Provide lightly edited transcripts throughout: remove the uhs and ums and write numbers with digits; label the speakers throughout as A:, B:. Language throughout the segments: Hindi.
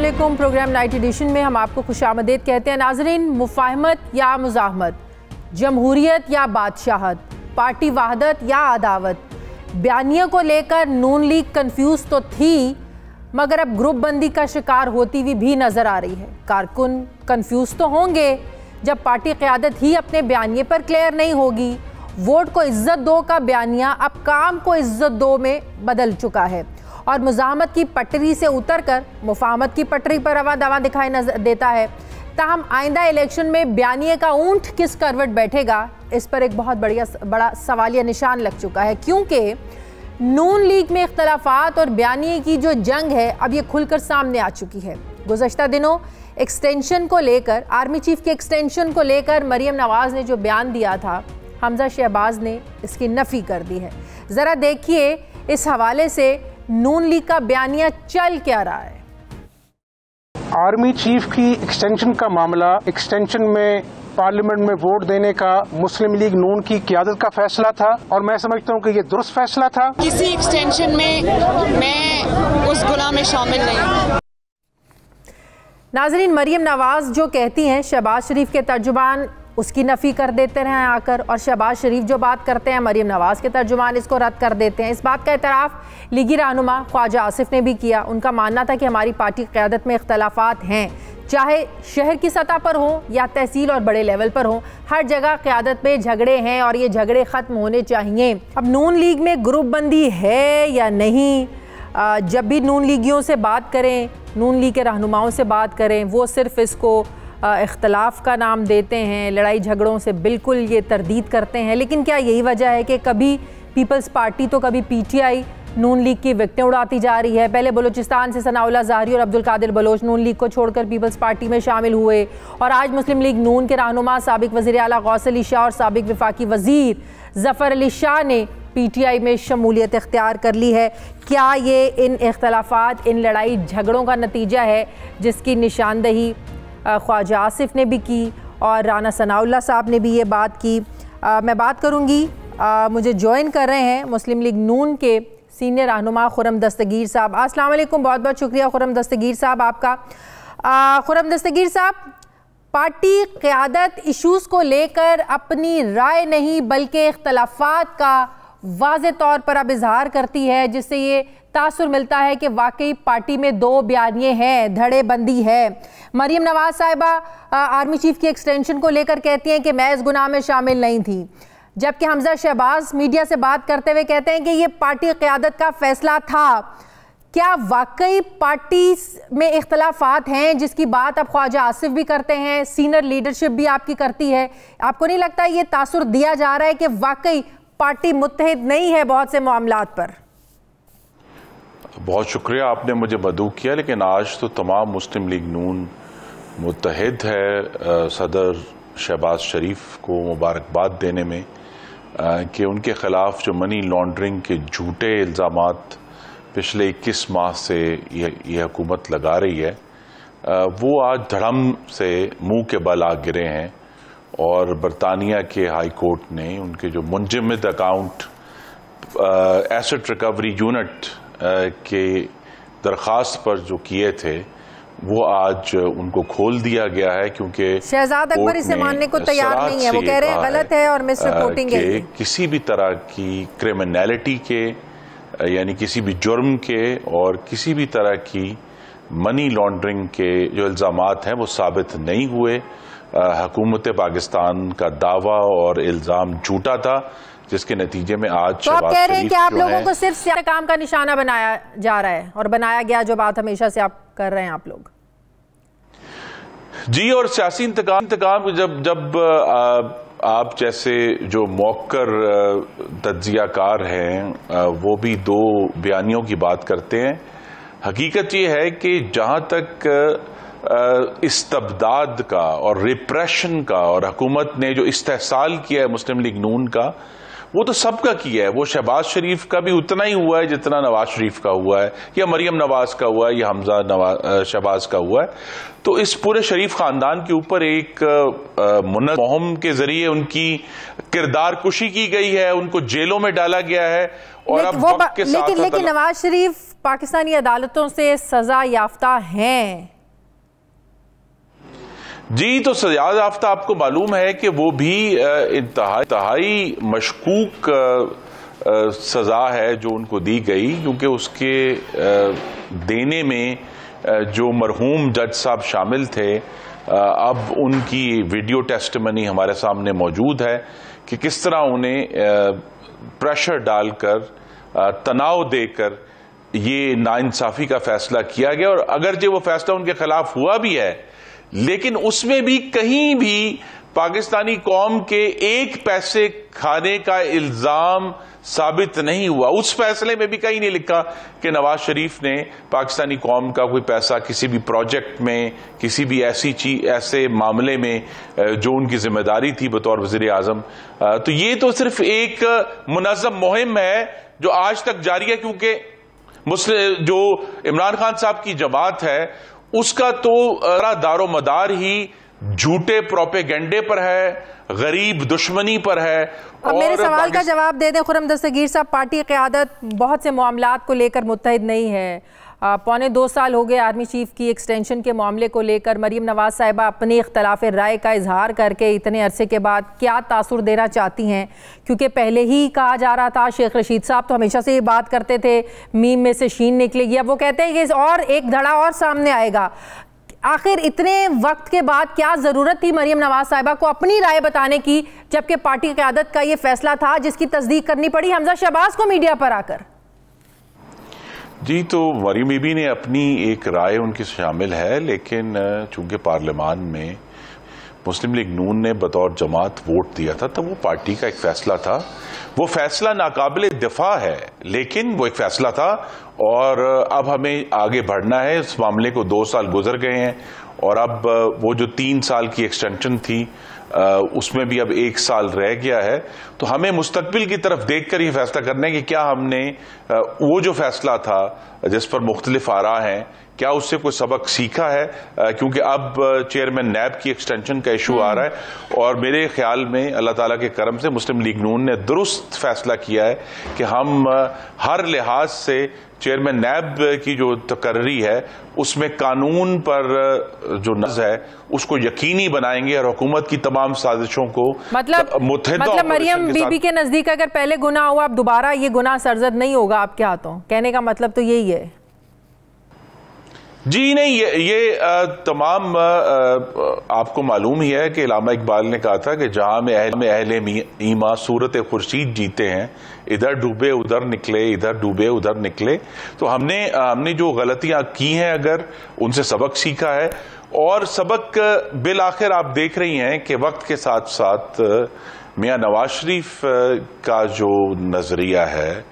A: अस्सलामुअलैकुम। प्रोग्राम नाइट एडिशन में हम आपको खुशामदीद कहते हैं। नाजरीन, मुफाहमत या मुज़ाहमत, जमहूरियत या बादशाहत, पार्टी वहदत या अदावत, बयानिया को लेकर नून लीग कंफ्यूज तो थी, मगर अब ग्रुप बंदी का शिकार होती हुई भी नजर आ रही है। कारकुन कंफ्यूज तो होंगे जब पार्टी क़यादत ही अपने बयानिए पर क्लियर नहीं होगी। वोट को इज्जत दो का बयानिया अब काम को इज्जत दो में बदल चुका है और मुज़ाहमत की पटरी से उतरकर मुफाहमत की पटरी पर रवा दवा दिखाई देता है। ताहम आइंदा इलेक्शन में बयानिए का ऊंट किस करवट बैठेगा, इस पर एक बहुत बड़ा सवालिया निशान लग चुका है, क्योंकि नून लीग में इख्तलाफात और बयानिए की जो जंग है अब ये खुलकर सामने आ चुकी है। गुज़श्ता दिनों एक्सटेंशन को लेकर, आर्मी चीफ के एक्सटेंशन को लेकर मरियम नवाज़ ने जो बयान दिया था, हमजा शहबाज ने इसकी नफ़ी कर दी है। ज़रा देखिए इस हवाले से नून लीग का बयानिया चल क्या रहा है।
B: आर्मी चीफ की एक्सटेंशन का मामला, एक्सटेंशन में पार्लियामेंट में वोट देने का मुस्लिम लीग नून की क़यादत का फैसला था और मैं समझता हूं कि ये दुरुस्त फैसला था।
C: किसी एक्सटेंशन में मैं उस गुनाह में शामिल नहीं।
A: नाज़रीन, मरियम नवाज़ जो कहती हैं, शहबाज शरीफ के तर्जुमान उसकी नफ़ी कर देते रहे आकर, और शहबाज शरीफ जो बात करते हैं मरियम नवाज़ के तर्जुमान इसको रद्द कर देते हैं। इस बात का एतराफ़ लीगी रहनुमा ख्वाजा आसिफ ने भी किया। उनका मानना था कि हमारी पार्टी क़यादत में इख्तलाफात हैं, चाहे शहर की सतह पर हो या तहसील और बड़े लेवल पर हो, हर जगह क़यादत में झगड़े हैं और ये झगड़े ख़त्म होने चाहिए। अब नून लीग में ग्रुप बंदी है या नहीं, जब भी नून लीगियों से बात करें, नून लीग के रहनुमाओं से बात करें, वो सिर्फ़ इसको इख्तलाफ का नाम देते हैं, लड़ाई झगड़ों से बिल्कुल ये तरदीद करते हैं। लेकिन क्या यही वजह है कि कभी पीपल्स पार्टी तो कभी पीटीआई नून लीग की विकटें उड़ाती जा रही है? पहले बलूचिस्तान से सनाउल्लाह ज़ाहरी और अब्दुल कादिर बलोच नून लीग को छोड़कर पीपल्स पार्टी में शामिल हुए, और आज मुस्लिम लीग नून के रहनुमा साबिक वज़ीर आला गौस अली शाह और साबिक वफाकी वज़ीर ज़फ़र अली शाह ने पीटीआई में शमूलियत इख्तियार कर ली है। क्या ये इन इख्तलाफात, इन लड़ाई झगड़ों का नतीजा है जिसकी निशानदही ख्वाजा आसिफ ने भी की और राना सनाउल्लाह साहब ने भी ये बात की? मैं बात करूँगी, मुझे ज्वाइन कर रहे हैं मुस्लिम लीग नून के सीनियर रहनुमा खुर्रम दस्तगीर साहब। अस्सलाम वालेकुम, बहुत बहुत शुक्रिया खुर्रम दस्तगीर साहब आपका। खुर्रम दस्तगीर साहब, पार्टी क़यादत इशूज़ को लेकर अपनी राय नहीं बल्कि इख्तलाफात का वाज़े तौर पर अब इजहार करती है, जिससे ये तासुर मिलता है कि वाकई पार्टी में दो बयानिए हैं, धड़ेबंदी है। मरियम नवाज़ साहिबा आर्मी चीफ की एक्सटेंशन को लेकर कहती हैं कि मैं इस गुनाह में शामिल नहीं थी, जबकि हमजा शहबाज मीडिया से बात करते हुए कहते हैं कि ये पार्टी क़यादत का फैसला था। क्या वाकई पार्टी में इख्तलाफात हैं, जिसकी बात अब ख्वाजा आसिफ भी करते हैं, सीनियर लीडरशिप भी आपकी करती है? आपको नहीं लगता ये तासुर दिया जा रहा है कि वाकई पार्टी मुत्तहिद नहीं है बहुत से मामलात पर?
D: बहुत शुक्रिया, आपने मुझे मदऊ किया, लेकिन आज तो तमाम मुस्लिम लीग नून मुत्तहिद है सदर शहबाज शरीफ को मुबारकबाद देने में कि उनके ख़िलाफ़ जो मनी लॉन्ड्रिंग के झूठे इल्ज़ामात पिछले 21 माह से ये हुकूमत लगा रही है, वो आज धड़म से मुंह के बल आ गिरे हैं। और बरतानिया के हाई कोर्ट ने उनके जो मुंजमद अकाउंट एसेट रिकवरी यूनिट के दरख्वास्त पर जो किए थे, वो आज उनको खोल दिया गया है, क्योंकि
A: शहजाद अकबर इसे मानने को तैयार नहीं है। वो कह रहे हैं गलत है और मिस रिपोर्टिंग है।
D: किसी भी तरह की क्रिमिनलिटी के, यानी किसी भी जुर्म के और किसी भी तरह की मनी लॉन्ड्रिंग के जो इल्ज़ामात हैं वो साबित नहीं हुए। हुकूमत पाकिस्तान का दावा और इल्ज़ाम झूठा था, जिसके नतीजे में आज
A: तो आप कह रहे हैं कि आप लोगों को सिर्फ सियासी काम का निशाना बनाया जा रहा है और बनाया गया, जो बात हमेशा से आप कर रहे हैं आप लोग।
D: जी, और सियासी इंतकाम जब आप जैसे जो मौकर तज्जियाकार हैं वो भी दो बयानियों की बात करते हैं। हकीकत ये है कि जहां तक इस्तबदाद का और रिप्रेशन का और हुकूमत ने जो इस्तेहसाल किया है मुस्लिम लीग नून का, वो तो सबका किया है। वो शहबाज शरीफ का भी उतना ही हुआ है जितना नवाज शरीफ का हुआ है, या मरियम नवाज का हुआ है, या हमजा शहबाज का हुआ है। तो इस पूरे शरीफ खानदान के ऊपर एक मुहिम के जरिए उनकी किरदार कुशी की गई है, उनको जेलों में डाला गया है। और अब वक्त के साथ
A: लेकिन नवाज शरीफ पाकिस्तानी अदालतों से सजा याफ्ता हैं?
D: जी, तो सजा याफ्ता आपको मालूम है कि वो भी इंतहाई मशकूक सजा है जो उनको दी गई, क्योंकि उसके देने में जो मरहूम जज साहब शामिल थे, अब उनकी वीडियो टेस्टिमनी हमारे सामने मौजूद है कि किस तरह उन्हें प्रेशर डालकर, तनाव देकर ये नाइंसाफी का फैसला किया गया। और अगर जो वो फैसला उनके खिलाफ हुआ भी है, लेकिन उसमें भी कहीं भी पाकिस्तानी कौम के एक पैसे खाने का इल्जाम साबित नहीं हुआ। उस फैसले में भी कहीं नहीं लिखा कि नवाज शरीफ ने पाकिस्तानी कौम का कोई पैसा किसी भी प्रोजेक्ट में, किसी भी ऐसे मामले में जो उनकी जिम्मेदारी थी बतौर वजीर आजम। तो ये तो सिर्फ एक मुनज़्ज़म मुहिम है जो आज तक जारी है, क्योंकि मुस्लिम जो इमरान खान साहब की जमात है उसका तो दारो मदार ही झूठे प्रोपेगेंडे पर है, गरीब दुश्मनी पर है।
A: अब मेरे सवाल का जवाब दे दें खुर्रम दस्तगीर साहब, पार्टी क़यादत बहुत से मामलात को लेकर मुत्तहिद नहीं है। पौने 2 साल हो गए आर्मी चीफ की एक्सटेंशन के मामले को लेकर। मरीम नवाज साहिबा अपनी इख्तलाफ राय का इजहार करके इतने अरसे के बाद क्या तासुर देना चाहती हैं? क्योंकि पहले ही कहा जा रहा था, शेख रशीद साहब तो हमेशा से ये बात करते थे मीम में से शीन निकलेगी, अब वो कहते हैं कि और एक धड़ा और सामने आएगा। आखिर इतने वक्त के बाद क्या जरूरत थी मरीम नवाज साहिबा को अपनी राय बताने की, जबकि पार्टी क़यादत का ये फैसला था जिसकी तस्दीक करनी पड़ी हमजा शहबाज को मीडिया पर आकर?
D: जी, तो मरीम बीबी ने अपनी एक राय उनकी शामिल है, लेकिन चूंकि पार्लियामान में मुस्लिम लीग नून ने बतौर जमात वोट दिया था, तो वो पार्टी का एक फैसला था। वो फैसला नाकाबिले दिफा है, लेकिन वो एक फैसला था और अब हमें आगे बढ़ना है। इस मामले को 2 साल गुजर गए हैं और अब वो जो 3 साल की एक्सटेंशन थी उसमें भी अब 1 साल रह गया है। तो हमें मुस्तकबिल की तरफ देखकर ये फैसला करना है कि क्या हमने वो जो फैसला था जिस पर मुख्तलिफ आरा हैं, क्या उससे कोई सबक सीखा है? क्योंकि अब चेयरमैन नैब की एक्सटेंशन का इशू आ रहा है और मेरे ख्याल में अल्लाह ताला के करम से मुस्लिम लीग नून ने दुरुस्त फैसला किया है कि हम हर लिहाज से चेयरमैन नैब की जो तकर्री है उसमें कानून पर जो नज़ है उसको यकीनी बनाएंगे और हुकूमत की तमाम साजिशों को
A: मतलब मरियम बीबी के नजदीक अगर पहले गुनाह हुआ अब दोबारा ये गुनाह सरजद नहीं होगा आपके हाथों, कहने का मतलब तो यही है?
D: जी नहीं, ये तमाम आपको मालूम ही है कि इलामा इकबाल ने कहा था कि जहां में अहले ईमा सूरत खुर्शीद जीते हैं, इधर डूबे उधर निकले, इधर डूबे उधर निकले। तो हमने जो गलतियां की हैं अगर उनसे सबक सीखा है और सबक बिल आखिर आप देख रही हैं कि वक्त के साथ साथ मियां नवाज शरीफ का जो नजरिया है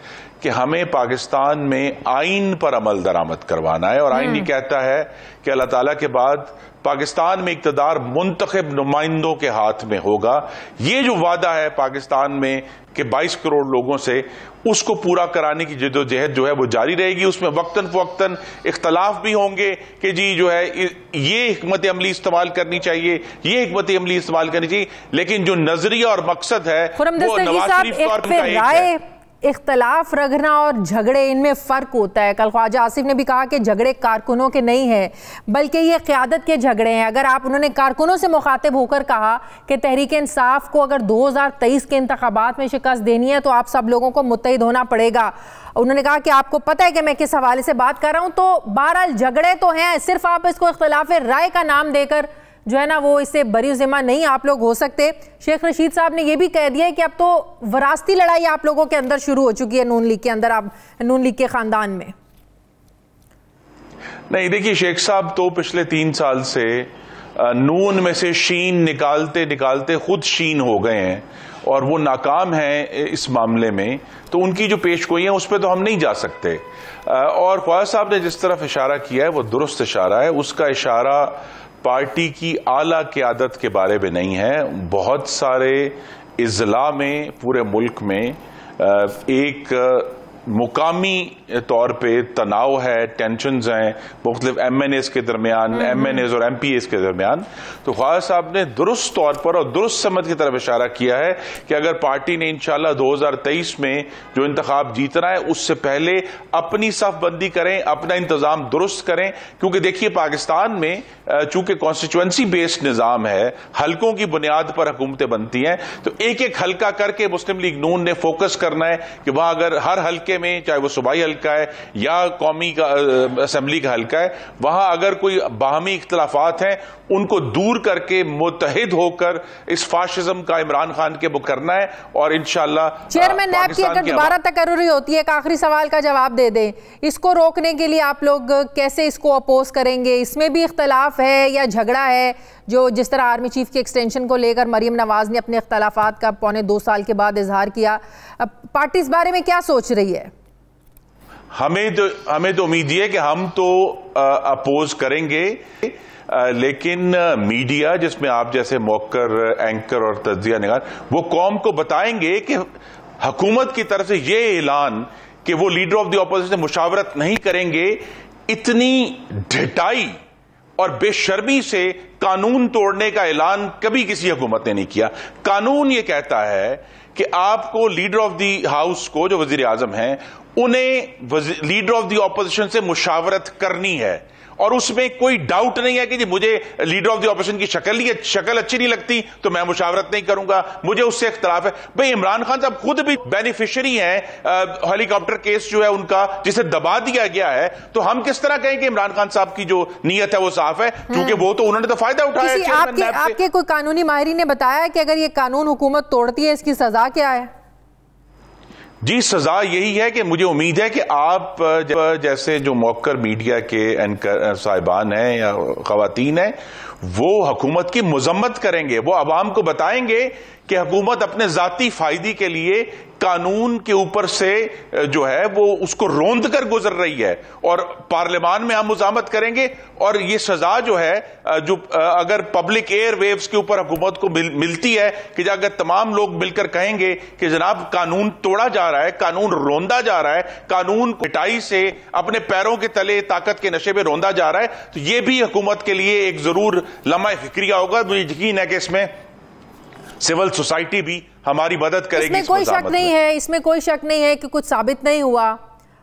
D: कि हमें पाकिस्तान में आइन पर अमल दरामद करवाना है और आइन ये कहता है कि अल्लाह ताला के बाद पाकिस्तान में इक़्तिदार मुंतखब नुमाइंदों के हाथ में होगा। ये जो वादा है पाकिस्तान में कि 22 करोड़ लोगों से, उसको पूरा कराने की जद्दोजहद जो है वो जारी रहेगी। उसमें वक्तन फवक्तन इख्तलाफ भी होंगे कि जी जो है ये हिकमत अमली इस्तेमाल करनी चाहिए, ये हिकमत अमली इस्तेमाल करनी चाहिए, लेकिन जो नजरिया और मकसद है वो नवाज शरीफ और उनका एक है।
A: इख्तलाफ रखना और झगड़े, इनमें फ़र्क होता है। कल ख्वाजा आसिफ ने भी कहा कि झगड़े कारकुनों के नहीं हैं बल्कि ये क़यादत के झगड़े हैं। अगर आप उन्होंने कारकुनों से मुखातिब होकर कहा कि तहरीक इंसाफ को अगर 2023 के इंतखाबात में शिकस्त देनी है तो आप सब लोगों को मुत्तहिद होना पड़ेगा। उन्होंने कहा कि आपको पता है कि मैं किस हवाले से बात कर रहा हूँ। तो बहरहाल झगड़े तो हैं, सिर्फ आप इसको इख्तलाफ राय का नाम देकर जो है ना वो इससे बरी ज़िम्मा नहीं आप लोग हो सकते। शेख रशीद साहब ने यह भी कह दिया है कि अब तो वरासती लड़ाई आप लोगों के अंदर शुरू हो चुकी है, नून लीग के अंदर, आप नून लीग के खानदान में।
D: नहीं, देखिए शेख साहब तो पिछले 3 साल से नून में से शीन निकालते निकालते खुद शीन हो गए हैं और वो नाकाम हैं इस मामले में। तो उनकी जो पेशगोई है उस पर तो हम नहीं जा सकते। और ख्वाजा साहब ने जिस तरफ इशारा किया है वो दुरुस्त इशारा है। उसका इशारा पार्टी की आला क़यादत के बारे में नहीं है। बहुत सारे इज़ला में पूरे मुल्क में एक मुकामी तौर पे तनाव है, टेंशन्स हैं मुख्तलिफ MNAs के दरमियान, MNAs और MPAs के दरमियान। तो ख्वाजा साहब ने दुरुस्त तौर पर और दुरुस्त समझ की तरफ इशारा किया है कि अगर पार्टी ने इंशाल्लाह 2023 में जो इंतखाब जीतना है उससे पहले अपनी सफबंदी करें, अपना इंतजाम दुरुस्त करें। क्योंकि देखिए पाकिस्तान में चूंकि कॉन्स्टिट्यूएंसी बेस्ड निजाम है, हल्कों की बुनियाद पर हुकूमतें बनती हैं, तो एक एक हल्का करके मुस्लिम लीग नून ने फोकस करना है कि वहां अगर हर हल्के में, चाहे वो सूबाई हल्का है या कौमी का असेंबली का हल्का है, वहां अगर कोई बाहमी इख्तलाफात हैं उनको दूर करके मुत्तहिद होकर इस फाशिज्म का इमरान खान के बुक करना है। और इंशाल्लाह
A: चेयरमैन नैब की अगर दोबारा तकर्रुरी होती है, एक आखिरी सवाल का जवाब दे दें, इसको रोकने के लिए आप लोग कैसे इसको अपोज करेंगे? इसमें भी इख्तलाफ है या झगड़ा है? जो जिस तरह आर्मी चीफ की एक्सटेंशन को लेकर मरीम नवाज ने अपने इख्तलाफात का 2.25 साल के बाद इजहार किया, पार्टी इस बारे में क्या सोच रही है?
D: हमें तो उम्मीद है कि हम तो अपोज करेंगे, लेकिन मीडिया जिसमें आप जैसे मौकर एंकर और तज्जिया निगार वो कौम को बताएंगे कि हुकूमत की तरफ से ये ऐलान कि वो लीडर ऑफ द ऑपोजिशन से मुशावरत नहीं करेंगे, इतनी ढिठाई और बेशर्मी से कानून तोड़ने का ऐलान कभी किसी हुकूमत ने नहीं किया। कानून ये कहता है कि आपको लीडर ऑफ द हाउस को, जो वजीर आजम हैं, उन्हें लीडर ऑफ द ऑपोजिशन से मुशावरत करनी है। और उसमें कोई डाउट नहीं है कि जी मुझे लीडर ऑफ द ऑपोजिशन की शक्ल अच्छी नहीं लगती तो मैं मुशावरत नहीं करूंगा, मुझे उससे इख्तलाफ है। भाई इमरान खान साहब खुद भी बेनिफिशियरी हैं हेलीकॉप्टर केस जो है उनका, जिसे दबा दिया गया है, तो हम किस तरह कहें कि इमरान खान साहब की जो नीयत है वो साफ है, क्योंकि वो तो उन्होंने तो फायदा उठाया।
A: आपके कोई कानूनी माहिरी ने बताया कि अगर ये कानून हुकूमत तोड़ती है इसकी सजा क्या है?
D: जी सजा यही है कि मुझे उम्मीद है कि आप जैसे जो मौकर मीडिया के एंकर साहिबान हैं या खवातीन हैं, वो हुकूमत की मजम्मत करेंगे, वो अवाम को बताएंगे कि हुकूमत अपने जाती फायदे के लिए कानून के ऊपर से जो है वो उसको रोंद कर गुजर रही है, और पार्लियामान में हम मुजामत करेंगे। और ये सजा जो है जो अगर पब्लिक एयर वेव्स के ऊपर हुकूमत को मिलती है कि अगर तमाम लोग मिलकर कहेंगे कि जनाब कानून तोड़ा जा रहा है, कानून रोंदा जा रहा है, कानून पिटाई से अपने पैरों के तले ताकत के नशे में रोंदा जा रहा है, तो ये भी हुकूमत के लिए एक जरूर लम्हा फिक्रिया होगा। मुझे यकीन है कि इसमें सिविल सोसाइटी भी हमारी मदद करेगी।
A: इसमें कोई शक नहीं है, इसमें कोई शक नहीं है कि कुछ साबित नहीं हुआ।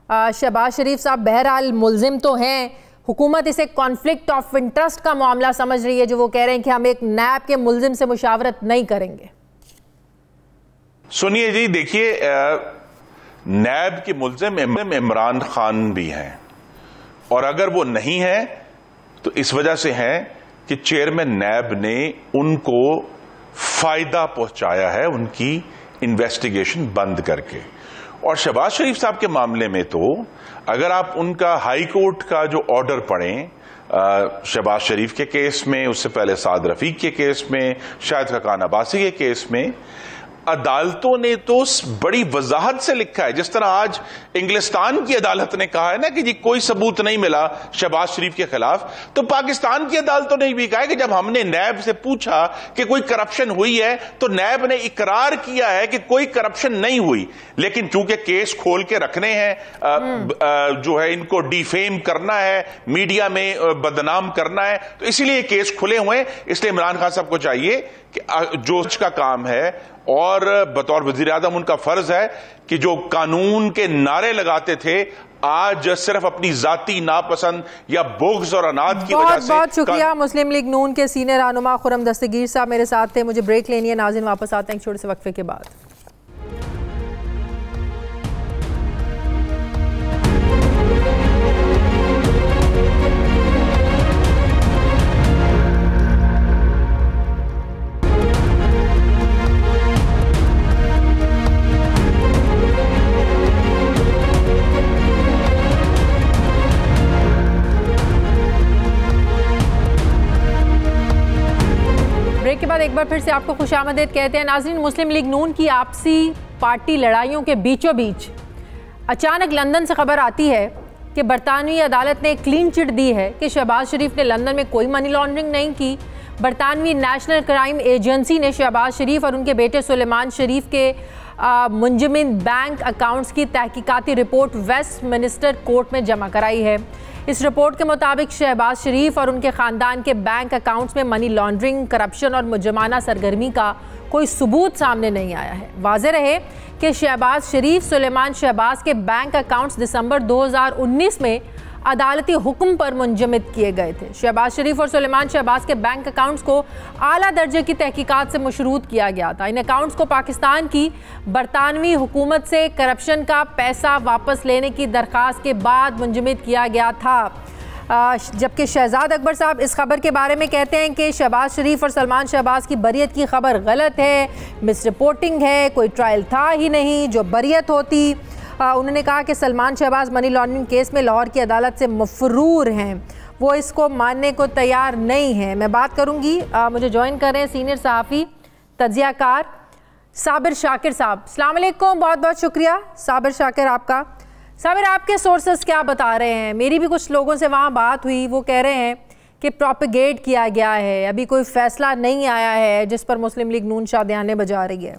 A: शहबाज शरीफ साहब बहरहाल मुल्जिम तो हैं, हुकूमत इसे कॉन्फ्लिक्ट ऑफ इंटरेस्ट का मामला समझ रही है, जो वो कह रहे हैं कि हम एक नैब के मुल्जिम से मुशावरत नहीं करेंगे।
D: सुनिए जी, देखिए नैब के मुल्जिम इमरान खान भी हैं, और अगर वो नहीं है तो इस वजह से है कि चेयरमैन नैब ने उनको फायदा पहुंचाया है उनकी इन्वेस्टिगेशन बंद करके। और शहबाज शरीफ साहब के मामले में तो अगर आप उनका हाई कोर्ट का जो ऑर्डर पढ़ें, शहबाज शरीफ के केस में, उससे पहले साद रफीक के केस में, शाहिद खकान अब्बासी के केस में, अदालतों ने तो बड़ी वजाहत से लिखा है। जिस तरह आज इंग्लिस्तान की अदालत ने कहा है ना कि जी कोई सबूत नहीं मिला शहबाज शरीफ के खिलाफ, तो पाकिस्तान की अदालतों ने भी कहा है कि जब हमने नैब से पूछा कि कोई करप्शन हुई है तो नैब ने इकरार किया है कि कोई करप्शन नहीं हुई, लेकिन चूंकि केस खोल के रखने हैं, जो है इनको डिफेम करना है, मीडिया में बदनाम करना है, तो इसीलिए केस खुले हुए हैं। इसलिए इमरान खान साहब को चाहिए कि जो का काम है और बतौर वजीर आज़म उनका फर्ज है कि जो कानून के नारे लगाते थे, आज सिर्फ अपनी जाती नापसंद या बुग़्ज़ और अनाद की वजह से।
A: बहुत शुक्रिया। मुस्लिम लीग नून के सीनियर रहनुमा खुर्रम दस्तगीर साहब मेरे साथ थे। मुझे ब्रेक लेनी है, नाज़रीन वापस आते हैं एक छोटे से वक्फे के बाद। ब्रेक के बाद एक बार फिर से आपको खुशामदीद कहते हैं। नाज़रीन, मुस्लिम लीग नून की आपसी पार्टी लड़ाइयों के बीचों बीच अचानक लंदन से खबर आती है कि बरतानवी अदालत ने क्लीन चिट दी है कि शहबाज शरीफ ने लंदन में कोई मनी लॉन्ड्रिंग नहीं की। बरतानवी नेशनल क्राइम एजेंसी ने शहबाज शरीफ और उनके बेटे सुलेमान शरीफ के मुंजमिद बैंक अकाउंट्स की तहकीकाती रिपोर्ट वेस्टमिनिस्टर कोर्ट में जमा कराई है। इस रिपोर्ट के मुताबिक शहबाज शरीफ और उनके ख़ानदान के बैंक अकाउंट्स में मनी लॉन्ड्रिंग, करप्शन और मुजरमाना सरगर्मी का कोई सबूत सामने नहीं आया है। वाज़ेह रहे कि शहबाज शरीफ सुलेमान शहबाज के बैंक अकाउंट्स दिसंबर 2019 में अदालती हुक्म पर मुंजमद किए गए थे। शहबाज शरीफ और सुलेमान शहबाज के बैंक अकाउंट्स को आला दर्जे की तहकीकात से मशरूत किया गया था। इन अकाउंट्स को पाकिस्तान की बरतानवी हुकूमत से करप्शन का पैसा वापस लेने की दरख्वास्त के बाद मुंजमद किया गया था। जबकि शहजाद अकबर साहब इस खबर के बारे में कहते हैं कि शहबाज शरीफ और सलमान शहबाज की बरियत की खबर गलत है, मिस रिपोर्टिंग है, कोई ट्रायल था ही नहीं जो बरियत होती। उन्होंने कहा कि Salman Shahbaz money laundering case में लाहौर की अदालत से मफरूर हैं, वो इसको मानने को तैयार नहीं है। मैं बात करूंगी, मुझे ज्वाइन कर रहे हैं सीनियर सहाफ़ी तज्ज़ियाकार साबिर शाकिर साहब। अस्सलाम वालेकुम, बहुत बहुत शुक्रिया साबिर शाकिर आपका। साबिर, आपके सोर्सेस क्या बता रहे हैं? मेरी भी कुछ लोगों से वहाँ बात हुई, वो कह रहे हैं कि प्रोपेगेट किया गया है, अभी कोई फैसला नहीं आया है जिस पर मुस्लिम लीग नून शादियाने बजा रही है।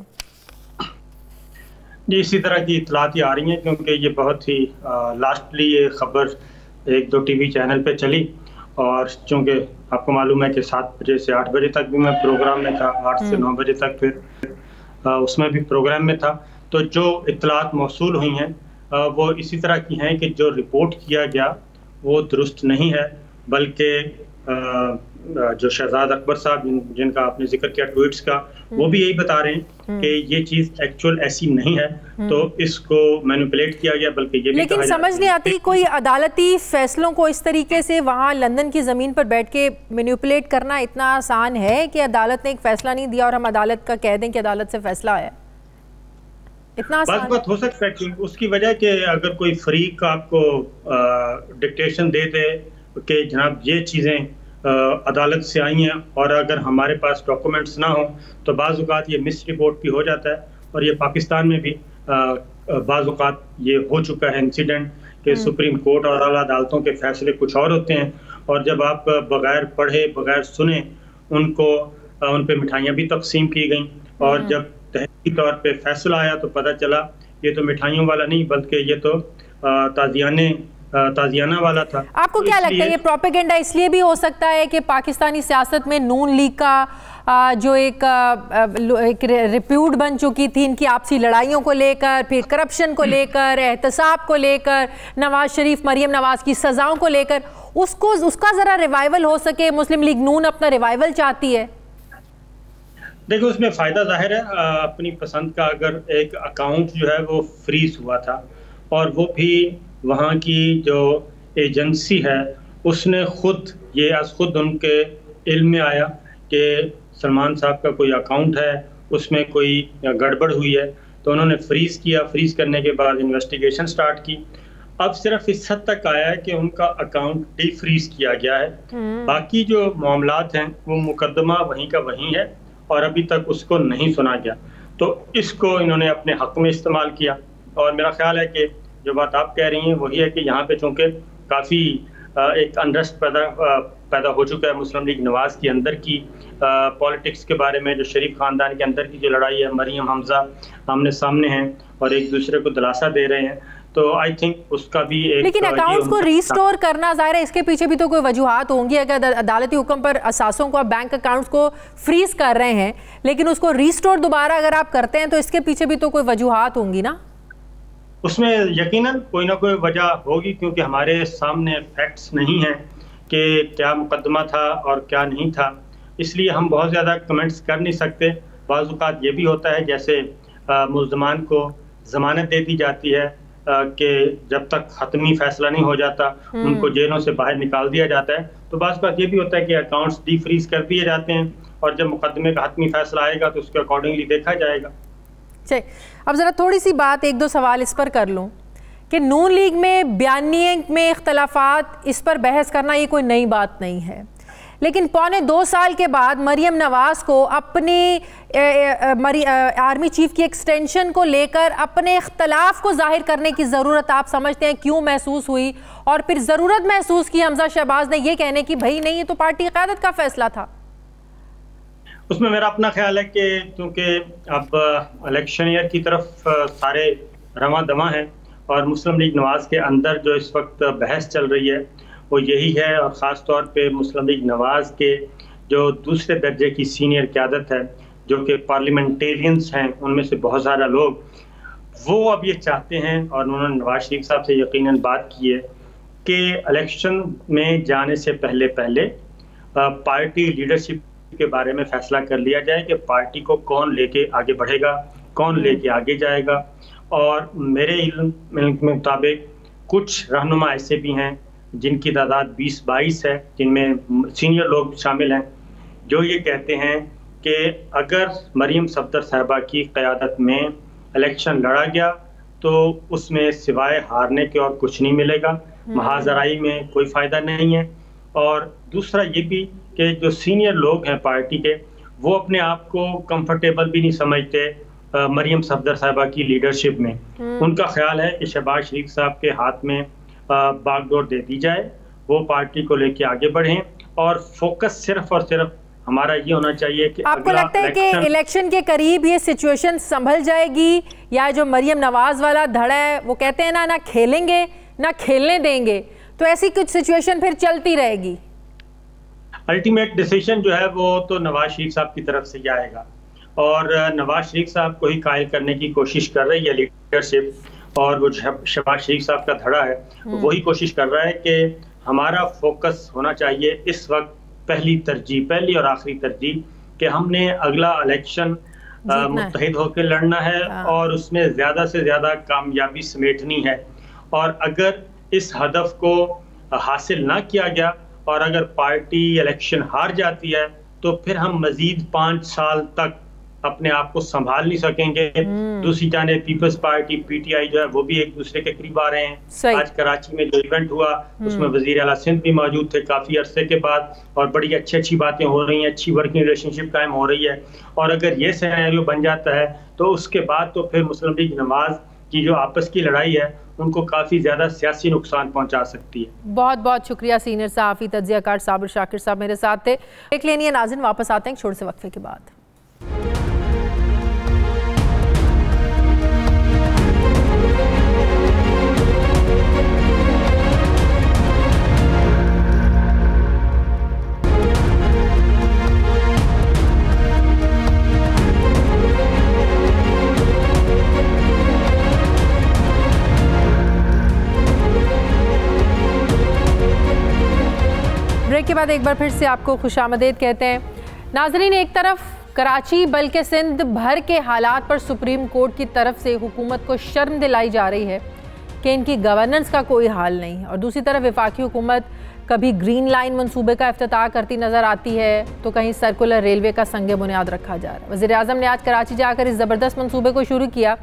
E: जी, इसी तरह की इतलाती आ रही हैं क्योंकि ये बहुत ही लास्टली ये खबर 1-2 टीवी चैनल पे चली और चूँकि आपको मालूम है कि 7 बजे से 8 बजे तक भी मैं प्रोग्राम में था, 8 से 9 बजे तक फिर उसमें भी प्रोग्राम में था। तो जो इतलात मौसूल हुई हैं वो इसी तरह की हैं कि जो रिपोर्ट किया गया वो दुरुस्त नहीं है, बल्कि जो शहजाद अकबर साहब जिनका आपने जिक्र किया ट्वीट्स का, वो भी यही बता रहे हैं कि ये चीज एक्चुअल ऐसी नहीं है, तो इसको मैनिपुलेट किया गया। बल्कि ये भी
A: लेकिन समझ नहीं आती कोई अदालती फैसलों को इस तरीके से वहाँ लंदन की ज़मीन पर बैठ के मैनिपुलेट करना इतना आसान है कि अदालत ने एक फैसला नहीं दिया और हम अदालत का कह दें कि अदालत से फैसला आया। इतना
E: बात हो सकता है कि उसकी वजह के अगर कोई फरीक आपको डिक्टेशन दे दे कि जनाब ये चीज़ें अदालत से आई हैं और अगर हमारे पास डॉक्यूमेंट्स ना हो तो बाज़ औक़ात ये मिस रिपोर्ट भी हो जाता है। और ये पाकिस्तान में भी बाज़ औक़ात ये हो चुका है इंसिडेंट कि सुप्रीम कोर्ट और आला अदालतों के फैसले कुछ और होते हैं और जब आप बगैर पढ़े बगैर सुने उन पे मिठाइयाँ भी तकसीम की गई और जब तहरीरी तौर पे फैसला आया तो पता चला ये तो मिठाइयों वाला नहीं बल्कि ये तो ताजियाना वाला था।
A: आपको क्या लगता है ये प्रोपेगेंडा इसलिए भी हो सकता है कि पाकिस्तानी सियासत में नून लीग का जो एक रिप्यूट बन चुकी थी इनकी आपसी लड़ाइयों को लेकर, फिर करप्शन को लेकर, एहतसाब को लेकर, नवाज शरीफ मरियम नवाज की सजाओं को लेकर, उसका ज़रा रिवाइवल हो सके, मुस्लिम लीग नून अपना रिवाइवल चाहती है?
E: देखो, उसमें फ़ायदा जाहिर है अपनी पसंद का। अगर एक अकाउंट जो है वो फ्रीज हुआ था और वो भी वहाँ की जो एजेंसी है उसने खुद उनके इल्म में आया कि सलमान साहब का कोई अकाउंट है उसमें कोई गड़बड़ हुई है, तो उन्होंने फ्रीज किया। फ्रीज करने के बाद इन्वेस्टिगेशन स्टार्ट की। अब सिर्फ इस हद तक आया है कि उनका अकाउंट डीफ्रीज किया गया है, बाकी जो मामलात हैं वो मुकदमा वहीं का वहीं है और अभी तक उसको नहीं सुना गया। तो इसको इन्होंने अपने हक में इस्तेमाल किया और मेरा ख्याल है कि जो बात आप कह रही हैं वही है कि यहाँ पे चूँकि काफ़ी एक अनरेस्ट पैदा हो चुका है मुस्लिम लीग नवाज के अंदर की पॉलिटिक्स के बारे में। जो शरीफ खानदान के अंदर की जो लड़ाई है, मरियम हमजा आमने सामने हैं और एक दूसरे को दिलासा दे रहे हैं, तो आई थिंक उसका भी एक।
A: लेकिन अकाउंट्स को रिस्टोर करना ज़ाहिर है इसके पीछे भी तो कोई वजूहात होंगी। अगर अदालती हुक्म पर असासों को, बैंक अकाउंट्स को फ्रीज कर रहे हैं लेकिन उसको रिस्टोर दोबारा अगर आप करते हैं तो इसके पीछे भी तो कोई वजूहात होंगी ना?
E: उसमें यकीनन कोई ना कोई वजह होगी क्योंकि हमारे सामने फैक्ट्स नहीं हैं कि क्या मुकदमा था और क्या नहीं था, इसलिए हम बहुत ज़्यादा कमेंट्स कर नहीं सकते। बाज़ औक़ात ये भी होता है जैसे मुल्ज़मान को ज़मानत दे दी जाती है कि जब तक हतमी फैसला नहीं हो जाता उनको जेलों से बाहर निकाल दिया जाता है, तो बाज़ औक़ात ये भी होता है कि अकाउंट्स डीफ्रीज कर दिए जाते हैं और जब मुकदमे का हतमी फैसला आएगा तो उसके अकॉर्डिंगली देखा जाएगा।
A: अब ज़रा थोड़ी सी बात, 1-2 सवाल इस पर कर लूँ कि नून लीग में बयानिए में इख्तलाफात, इस पर बहस करना ये कोई नई बात नहीं है, लेकिन 1.25 साल के बाद मरियम नवाज को अपनी आर्मी चीफ की एक्सटेंशन को लेकर अपने इख्तलाफ को जाहिर करने की ज़रूरत आप समझते हैं क्यों महसूस हुई? और फिर ज़रूरत महसूस की हमजा शहबाज ने ये कहने की भाई नहीं, ये तो पार्टी क़यादत का फैसला था।
E: उसमें मेरा अपना ख्याल है कि क्योंकि अब इलेक्शन ईयर की तरफ सारे रवां दवा हैं और मुस्लिम लीग नवाज के अंदर जो इस वक्त बहस चल रही है वो यही है, और ख़ास तौर पे मुस्लिम लीग नवाज के जो दूसरे दर्जे की सीनियर क़यादत है जो कि पार्लियामेंटेरियंस हैं, उनमें से बहुत सारा लोग वो अब ये चाहते हैं और उन्होंने नवाज शरीफ साहब से यकीनन बात की है कि इलेक्शन में जाने से पहले पार्टी लीडरशिप के बारे में फैसला कर लिया जाए कि पार्टी को कौन लेके आगे बढ़ेगा, कौन लेके आगे जाएगा। और मेरे इल्म के मुताबिक कुछ रहनुमा ऐसे भी हैं जिनकी तादाद 20-22 है, जिनमें सीनियर लोग शामिल हैं, जो ये कहते हैं कि अगर मरीम सफदर साहिबा की क़यादत में इलेक्शन लड़ा गया तो उसमें सिवाय हारने के और कुछ नहीं मिलेगा, महाजराई में कोई फ़ायदा नहीं है। और दूसरा ये भी कि जो सीनियर लोग हैं पार्टी के, वो अपने आप को कंफर्टेबल भी नहीं समझते मरीम सफदर साहिबा की लीडरशिप में। उनका ख्याल है कि शहबाज शरीफ साहब के हाथ में बागडोर दे दी जाए, वो पार्टी को लेके आगे बढ़ें और फोकस सिर्फ और सिर्फ हमारा ये होना चाहिए कि
A: आपको लगता है कि इलेक्शन के करीब ये सिचुएशन संभल जाएगी, या जो मरीम नवाज वाला धड़ा है वो कहते हैं ना खेलेंगे ना खेलने देंगे, तो ऐसी कुछ सिचुएशन फिर चलती रहेगी?
E: अल्टीमेट डिसीजन जो है वो तो नवाज शरीफ साहब की तरफ से आएगा और नवाज शरीफ साहब को ही कायल करने की कोशिश कर रही है लीडरशिप, और वो शहबाज शरीफ साहब का धड़ा है वही कोशिश कर रहा है कि हमारा फोकस होना चाहिए इस वक्त पहली और आखिरी तरजीह कि हमने अगला इलेक्शन मुत्तहिद होकर लड़ना है और उसमें ज़्यादा से ज़्यादा कामयाबी समेटनी है। और अगर इस हदफ को हासिल ना किया गया और अगर पार्टी इलेक्शन हार जाती है तो फिर हम मजीद 5 साल तक अपने आप को संभाल नहीं सकेंगे। दूसरी जानिब पीपल्स पार्टी PTI जो है वो भी एक दूसरे के करीब आ रहे हैं। आज कराची में जो इवेंट हुआ उसमें वजीर आला सिंध भी मौजूद थे काफी अरसे के बाद, और बड़ी अच्छी बातें हो रही हैं, अच्छी वर्किंग रिलेशनशिप कायम हो रही है। और अगर ये सिनेरियो बन जाता है तो उसके बाद तो फिर मुस्लिम लीग नवाज की जो आपस की लड़ाई है उनको काफी ज्यादा सियासी नुकसान पहुंचा सकती है।
A: बहुत बहुत शुक्रिया सीनियर सहाफी तज्जियाकार साबिर शाकिर साहब मेरे साथ थे। देख लेनी नाज़रीन, वापस आते हैं छोटे से वक्फे के बाद। ब्रेक के बाद एक बार फिर से आपको खुशामदीद कहते हैं। नाज़रीन, एक तरफ कराची बल्कि सिंध भर के हालात पर सुप्रीम कोर्ट की तरफ से हुकूमत को शर्म दिलाई जा रही है कि इनकी गवर्नेंस का कोई हाल नहीं, और दूसरी तरफ वफाकी हुकूमत कभी ग्रीन लाइन मंसूबे का इफ्तिताह करती नज़र आती है तो कहीं सर्कुलर रेलवे का संग बुनियाद रखा जा रहा है। वज़ीर आज़म ने आज कराची जाकर इस ज़बरदस्त मंसूबे को शुरू किया।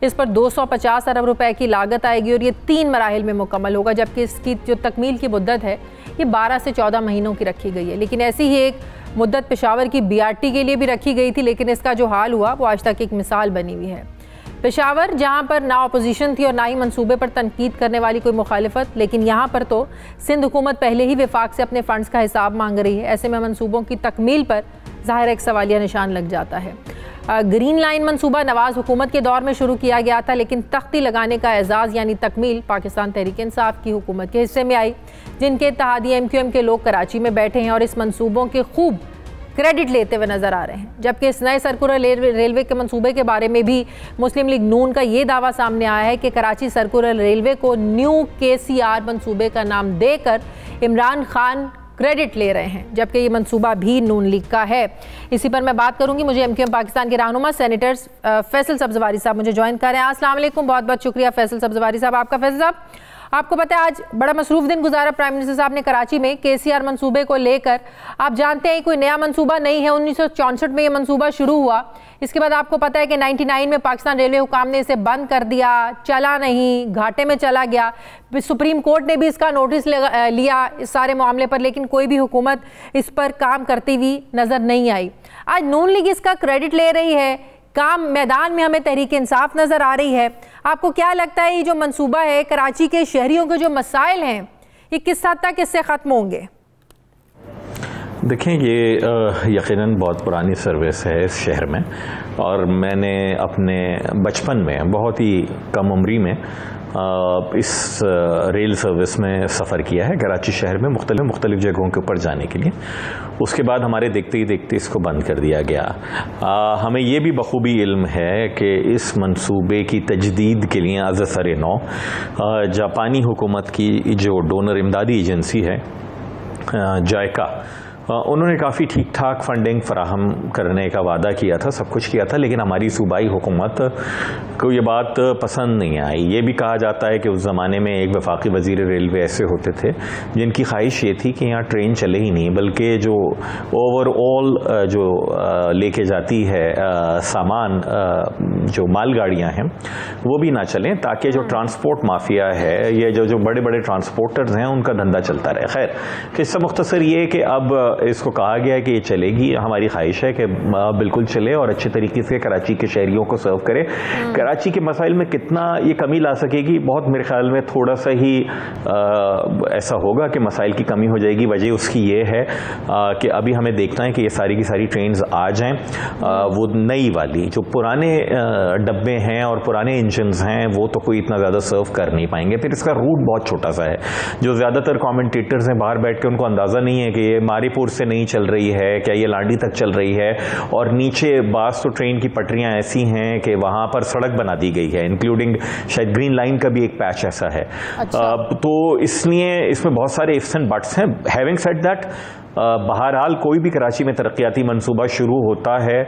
A: इस पर 250 अरब रुपए की लागत आएगी और ये 3 मराहिल में मुकम्मल होगा, जबकि इसकी जो तकमील की मुद्दत है ये 12 से 14 महीनों की रखी गई है। लेकिन ऐसी ही एक मुद्दत पेशावर की BRT के लिए भी रखी गई थी, लेकिन इसका जो हाल हुआ वो आज तक एक मिसाल बनी हुई है। पेशावर जहां पर ना अपोजिशन थी और ना ही मंसूबे पर तनकीद करने वाली कोई मुखालिफत, लेकिन यहाँ पर तो सिंध हुकूमत पहले ही वफाक से अपने फ़ंड्स का हिसाब मांग रही है। ऐसे में मंसूबों की तकमील पर ज़ाहिर एक सवालिया निशान लग जाता है। ग्रीन लाइन मंसूबा नवाज हुकूमत के दौर में शुरू किया गया था, लेकिन तख्ती लगाने का एजाज़ यानी तकमील पाकिस्तान तहरीक इंसाफ की हुकूमत के हिस्से में आई, जिनके इत्तेहादी MQM के लोग कराची में बैठे हैं और इस मंसूबों के खूब क्रेडिट लेते हुए नजर आ रहे हैं। जबकि इस नए सर्कुलर रेलवे के मंसूबे के बारे में भी मुस्लिम लीग नून का ये दावा सामने आया है कि कराची सर्कुलर रेलवे को न्यू KCR मंसूबे का नाम देकर इमरान खान क्रेडिट ले रहे हैं, जबकि ये मंसूबा भी नून लीग का है। इसी पर मैं बात करूंगी। मुझे MQM पाकिस्तान के रहनुमा सेनेटर फैसल सब्जवारी साहब मुझे ज्वाइन कर रहे हैं। अस्सलाम वालेकुम, बहुत बहुत शुक्रिया फैसल सब्जवारी साहब आपका। फैसल साहब, आपको पता है आज बड़ा मसरूफ दिन गुजारा प्राइम मिनिस्टर साहब ने कराची में KCR मंसूबे को लेकर। आप जानते हैं कोई नया मंसूबा नहीं है, 1964 में ये मंसूबा शुरू हुआ। इसके बाद आपको पता है कि 99 में पाकिस्तान रेलवे हुकाम ने इसे बंद कर दिया, चला नहीं, घाटे में चला गया। सुप्रीम कोर्ट ने भी इसका नोटिस लिया इस सारे मामले पर, लेकिन कोई भी हुकूमत इस पर काम करती हुई नजर नहीं आई। आज नून लीग इसका क्रेडिट ले रही है, काम मैदान में हमें तहरीक इंसाफ नजर आ रही है। आपको क्या लगता है ये जो मंसूबा है, कराची के शहरियों के जो मसाइल हैं, ये किस हद तक इससे खत्म होंगे?
F: देखें, ये यकीनन बहुत पुरानी सर्विस है इस शहर में, और मैंने अपने बचपन में बहुत ही कम उम्री में इस रेल सर्विस में सफ़र किया है कराची शहर में मुख्तलिफ जगहों के ऊपर जाने के लिए। उसके बाद हमारे देखते ही देखते इसको बंद कर दिया गया। हमें ये भी बखूबी इल्म है कि इस मंसूबे की तजदीद के लिए अज़ सर नौ जापानी हुकूमत की जो डोनर इमदादी एजेंसी है जायका, उन्होंने काफ़ी ठीक ठाक फंडिंग फराहम करने का वादा किया था, सब कुछ किया था, लेकिन हमारी सूबाई हुकूमत को ये बात पसंद नहीं आई। ये भी कहा जाता है कि उस ज़माने में एक वफाकी वज़ीर रेलवे ऐसे होते थे जिनकी ख्वाहिश ये थी कि यहाँ ट्रेन चले ही नहीं, बल्कि जो ओवरऑल जो लेके जाती है सामान, जो मालगाड़ियाँ हैं वो भी ना चलें, ताकि जो ट्रांसपोर्ट माफिया है, ये जो बड़े बड़े ट्रांसपोर्टर्स हैं, उनका धंधा चलता रहे। खैर, किस्सा मुख्तसर ये कि अब इसको कहा गया कि ये चलेगी। हमारी ख्वाहिश है कि बिल्कुल चले और अच्छे तरीके से कराची के शहरियों को सर्व करे। कराची के मसाइल में कितना ये कमी ला सकेगी, बहुत मेरे ख्याल में थोड़ा सा ही ऐसा होगा कि मसाइल की कमी हो जाएगी। वजह उसकी ये है कि अभी हमें देखना है कि ये सारी की सारी ट्रेन्स आ जाएं। वो नई वाली जो पुराने डब्बे हैं और पुराने इंजन्स हैं वो तो कोई इतना ज़्यादा सर्व कर नहीं पाएंगे। फिर इसका रूट बहुत छोटा सा है। जो ज़्यादातर कॉमेंटेटर्स हैं बाहर बैठ के, उनको अंदाज़ा नहीं है कि ये मारीपुर से नहीं चल रही है, क्या ये लांडी तक चल रही है, और नीचे बास तो ट्रेन की पटरियां ऐसी हैं कि वहां पर सड़क बना दी गई है, इंक्लूडिंग शायद ग्रीन लाइन का भी एक पैच ऐसा है। अच्छा। तो इसलिए इसमें बहुत सारे इफ्स एंड बट्स हैं। हैविंग सेड दैट, बहरहाल कोई भी कराची में तरक्याती मंसूबा शुरू होता है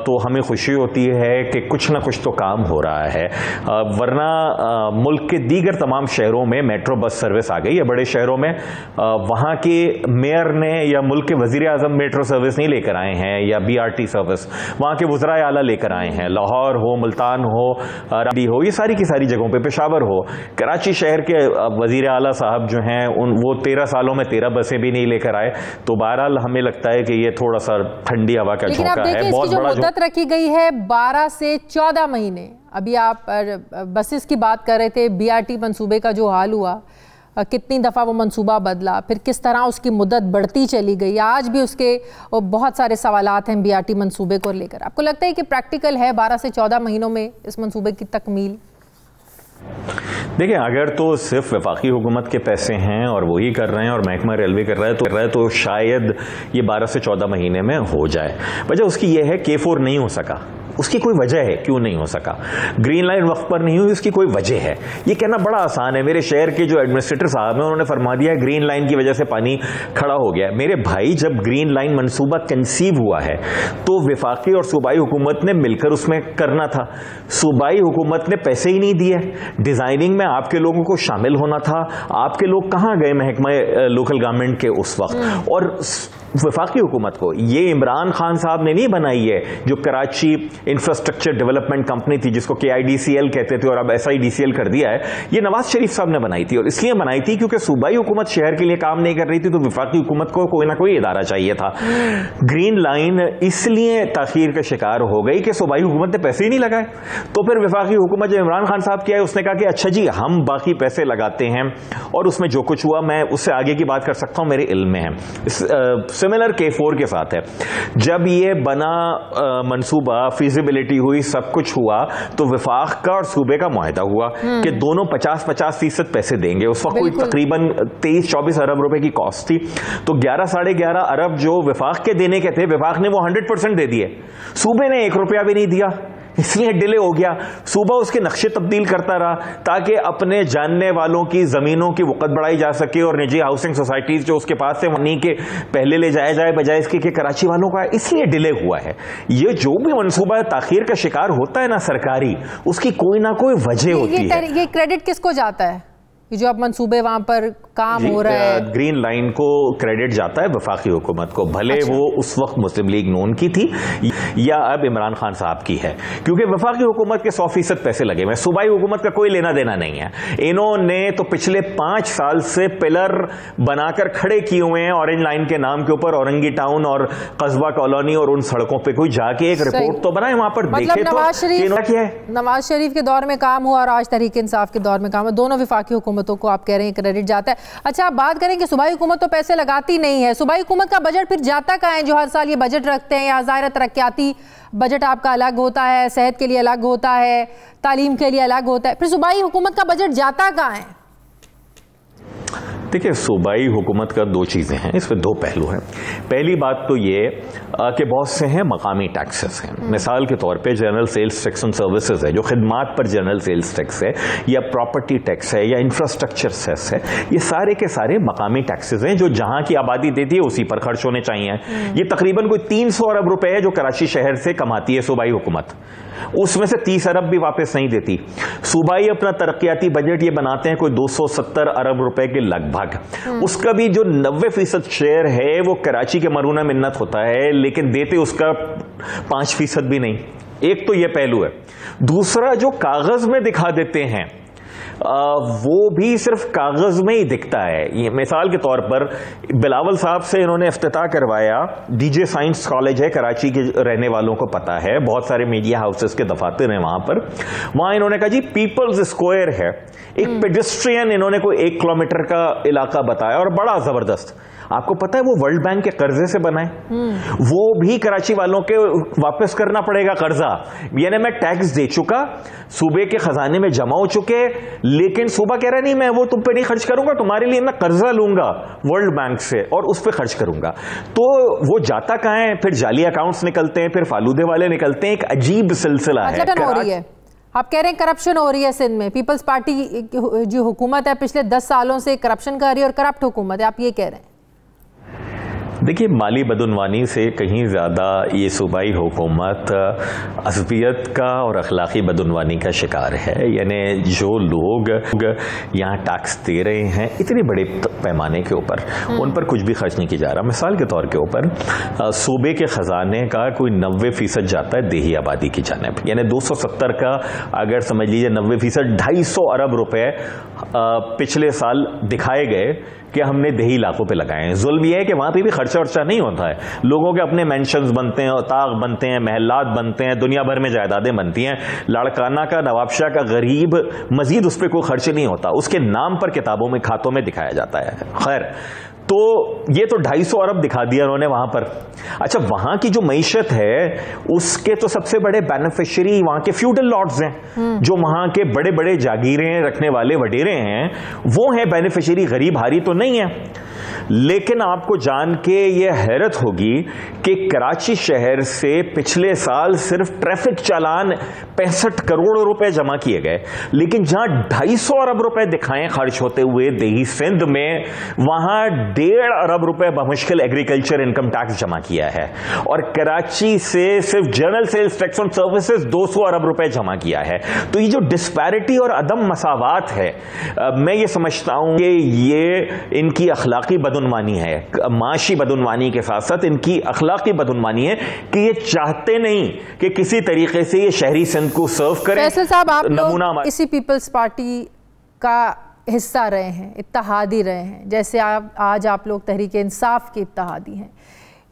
F: तो हमें खुशी होती है कि कुछ ना कुछ तो काम हो रहा है, वरना मुल्क के दीगर तमाम शहरों में मेट्रो बस सर्विस आ गई है। बड़े शहरों में वहाँ के मेयर ने या मुल्क के वजीर आजम मेट्रो सर्विस नहीं लेकर आए हैं या BRT सर्विस, वहाँ के वज़राए आला लेकर आए हैं। लाहौर हो, मुल्तान हो, रामडी हो, ये सारी की सारी जगहों पर, पेशावर हो। कराची शहर के वजीर आला साहब जो हैं वो 13 सालों में 13 बसें भी नहीं लेकर आए। तो बहरहाल हमें लगता है कि ये थोड़ा सा ठंडी हवा का झोंका है। बहुत बड़ा
A: मुद्दत रखी गई है 12 से 14 महीने। अभी आप बसेस की बात कर रहे थे, BRT मंसूबे का जो हाल हुआ, कितनी दफ़ा वो मंसूबा बदला, फिर किस तरह उसकी मुद्दत बढ़ती चली गई, आज भी उसके बहुत सारे सवालात हैं BRT मंसूबे को लेकर। आपको लगता है कि प्रैक्टिकल है 12 से 14 महीनों में इस मंसूबे की तकमील?
F: देखिए, अगर तो सिर्फ वफाकी हुकूमत के पैसे हैं और वही कर रहे हैं और महकमा रेलवे कर रहा है तो शायद ये 12 से 14 महीने में हो जाए। वजह उसकी ये है K4 नहीं हो सका, उसकी कोई वजह है क्यों नहीं हो सका। ग्रीन लाइन वक्त पर नहीं हुई, उसकी कोई वजह है। ये कहना बड़ा आसान है। मेरे शहर के जो एडमिनिस्ट्रेटर साहब हैं उन्होंने फरमा दिया ग्रीन लाइन की वजह से पानी खड़ा हो गया। मेरे भाई, जब ग्रीन लाइन मंसूबा कंसीव हुआ है तो वफाकी और सूबाई हुकूमत ने मिलकर उसमें करना था। सूबाई हुकूमत ने पैसे ही नहीं दिए, डिजाइनिंग में आपके लोगों को शामिल होना था। आपके लोग कहाँ गए महकमा लोकल गवर्नमेंट के उस वक्त? और वफाकी हुकूमत को ये इमरान खान साहब ने नहीं बनाई है, जो कराची इंफ्रास्ट्रक्चर डेवलपमेंट कंपनी थी जिसको KIDCL कहते थे और अब SIDCL कर दिया है, ये नवाज शरीफ साहब ने बनाई थी। और इसलिए बनाई थी क्योंकि सूबाई हुकूमत शहर के लिए काम नहीं कर रही थी, तो वफाकी हुकूमत को कोई ना कोई इदारा चाहिए था। ग्रीन लाइन इसलिए ताखीर का शिकार हो गई कि सूबाई हुकूमत ने पैसे ही नहीं लगाए। तो फिर वफाकी हुकूमत जो इमरान खान साहब की है, उसने कहा कि अच्छा जी, हम बाकी पैसे लगाते हैं और उसमें जो कुछ हुआ मैं उससे आगे की बात कर सकता हूं, मेरे इल्म में है। सिमिलर K4 के साथ है। जब ये बना मंसूबा, फिजिबिलिटी हुई, सब कुछ हुआ, तो वफाक का और सूबे का मुआहदा हुआ कि दोनों 50-50% पैसे देंगे। उस वक्त कोई तकरीबन 23-24 अरब रुपए की कॉस्ट थी। तो 11 साढ़े 11 अरब जो वफाक के देने के थे, वफाक ने वो 100% दे दिए, सूबे ने 1 रुपया भी नहीं दिया। इसलिए डिले हो गया। सूबा उसके नक्शे तब्दील करता रहा ताकि अपने जानने वालों की जमीनों की वक़्त बढ़ाई जा सके और निजी हाउसिंग सोसाइटीज जो उसके पास से उन्हीं के पहले ले जाया जाए, बजाय इसके कि कराची वालों का। इसलिए डिले हुआ है। ये जो भी मनसूबा ताखीर का शिकार होता है ना सरकारी, उसकी कोई ना कोई वजह होती है।
A: ये क्रेडिट किसको जाता है? जो अब मंसूबे वहां पर काम हो रहा है,
F: ग्रीन लाइन को क्रेडिट जाता है वफाकी हुकूमत को, भले अच्छा। वो उस वक्त मुस्लिम लीग नून की थी या अब इमरान खान साहब की है, क्योंकि वफाकी हुकूमत के 100% पैसे लगे हुए। सूबाई हुकूमत का कोई लेना देना नहीं है। इन्होंने तो पिछले 5 साल से पिलर बनाकर खड़े किए हुए हैं ऑरेंज लाइन के नाम के ऊपर, औरंगी टाउन और कस्बा कॉलोनी और उन सड़कों पर कोई जाके एक रिपोर्ट तो बनाए, वहां पर देखे तो
A: नवाज शरीफ के दौर में काम हुआ और आज तहरीक इंसाफ के दौर में काम हुआ, दोनों वफाकी हुकूमत हुकूमतों को आप कह रहे हैं क्रेडिट जाता है। अच्छा, आप बात करें कि सूबाई हुकूमत तो पैसे लगाती नहीं है, सूबाई हुकूमत का बजट फिर जाता कहाँ है? जो हर साल ये बजट रखते हैं, या ज़ाहिर तरक्याती बजट आपका अलग होता है, सेहत के लिए अलग होता है, तालीम के लिए अलग होता है, फिर सूबाई हुकूमत का बजट जाता कहाँ है?
F: देखिए, सूबाई हुकूमत का दो चीज़ें हैं, इसमें दो पहलू हैं। पहली बात तो ये कि बहुत से हैं मकामी टैक्सेस हैं। मिसाल के तौर पे general sales tax on services है, जो खिदमात पर जनरल सेल्स टैक्स है, या प्रॉपर्टी टैक्स है, या इंफ्रास्ट्रक्चर सेस है, ये सारे के सारे मकामी टैक्सेस हैं जो जहां की आबादी देती है उसी पर खर्च होने चाहिए। ये तकरीबन कोई 300 अरब रुपए है जो कराची शहर से कमाती है सूबाई हुकूमत, उसमें से 30 अरब भी वापस नहीं देती। सूबाई अपना तरक्याती बजट ये बनाते हैं कोई 270 अरब रुपए के लगभग। उसका भी जो 90% शेयर है वो कराची के मरूना मिन्नत होता है, लेकिन देते उसका 5% भी नहीं। एक तो ये पहलू है। दूसरा, जो कागज में दिखा देते हैं वो भी सिर्फ कागज में ही दिखता है। ये मिसाल के तौर पर बिलावल साहब से इन्होंने इफ्तिताह करवाया, डीजे साइंस कॉलेज है, कराची के रहने वालों को पता है, बहुत सारे मीडिया हाउसेस के दफातर हैं वहां पर। वहां इन्होंने कहा जी पीपल्स स्क्वायर है, एक पेडेस्ट्रियन इन्होंने कोई 1 किलोमीटर का इलाका बताया और बड़ा जबरदस्त। आपको पता है वो वर्ल्ड बैंक के कर्जे से बना है, वो भी कराची वालों के वापस करना पड़ेगा कर्जा। यानी मैं टैक्स दे चुका, सूबे के खजाने में जमा हो चुके, लेकिन सूबा कह रहा नहीं मैं वो तुम पे नहीं खर्च करूंगा, तुम्हारे लिए मैं कर्जा लूंगा वर्ल्ड बैंक से और उस पर खर्च करूंगा। तो वो जाता कहां है? फिर जाली अकाउंट्स निकलते हैं, फिर फालूदे वाले निकलते हैं, एक अजीब सिलसिला है।
A: हो रही है, आप कह रहे हैं करप्शन हो रही है सिंध में, पीपल्स पार्टी जो हुकूमत है पिछले 10 सालों से करप्शन कर रही है और करप्ट हुकूमत है, आप ये कह रहे हैं?
F: देखिए, माली बदउनवानी से कहीं ज़्यादा ये सूबाई हुकूमत अज़बियत का और अखलाक़ी बदउनवानी का शिकार है। यानी जो लोग यहाँ टैक्स दे रहे हैं इतने बड़े पैमाने के ऊपर, उन पर कुछ भी खर्च नहीं किया जा रहा। मिसाल के तौर के ऊपर सूबे के ख़जाने का कोई 90% जाता है देही आबादी की जानिब। यानी 270 का अगर समझ लीजिए 90%, 250 अरब रुपए पिछले साल दिखाए गए कि हमने देही इलाकों पे लगाए हैं। जुल्म यह है कि वहां पे भी खर्चा वर्चा नहीं होता है, लोगों के अपने मेंशंस बनते हैं, ताग बनते हैं, महलात बनते हैं, दुनिया भर में जायदादें बनती हैं। लाड़काना का, नवाबशाह का गरीब मजीद उस पर कोई खर्च नहीं होता, उसके नाम पर किताबों में, खातों में दिखाया जाता है। खैर, तो ये तो 250 अरब दिखा दिया उन्होंने वहां पर। अच्छा, वहां की जो मईशत है उसके तो सबसे बड़े बेनिफिशियरी वहां के फ्यूडल लॉर्ड्स हैं, जो वहां के बड़े बड़े जागीरें रखने वाले वडेरे हैं, वो हैं बेनिफिशियरी। गरीब हारी तो नहीं है। लेकिन आपको जान के ये हैरत होगी कि कराची शहर से पिछले साल सिर्फ ट्रैफिक चालान 65 करोड़ रुपए जमा किए गए, लेकिन जहां 250 अरब रुपए दिखाएं खर्च होते हुए देही सिंध में, वहां 1.5 अरब रुपए बमुश्किल एग्रीकल्चर इनकम टैक्स जमा किया है। और कराची से सिर्फ general sales tax on services 200 अरब रुपए जमा किया है। तो ये जो डिस्पैरिटी और अदम मसावात है, मैं ये समझता हूं कि ये इनकी अखलाकी बदउनवानी है, माशी बदउनवानी के साथ साथ इनकी अखलाकी बदउनवानी है कि ये चाहते नहीं कि किसी तरीके से ये शहरी सिंध को सर्व करें।
A: फैसल साहब, आप लोग इसी पीपल्स पार्टी का हिस्सा रहे हैं, इत्तेहादी रहे हैं, जैसे आज आप लोग तहरीक इंसाफ के इत्तेहादी हैं।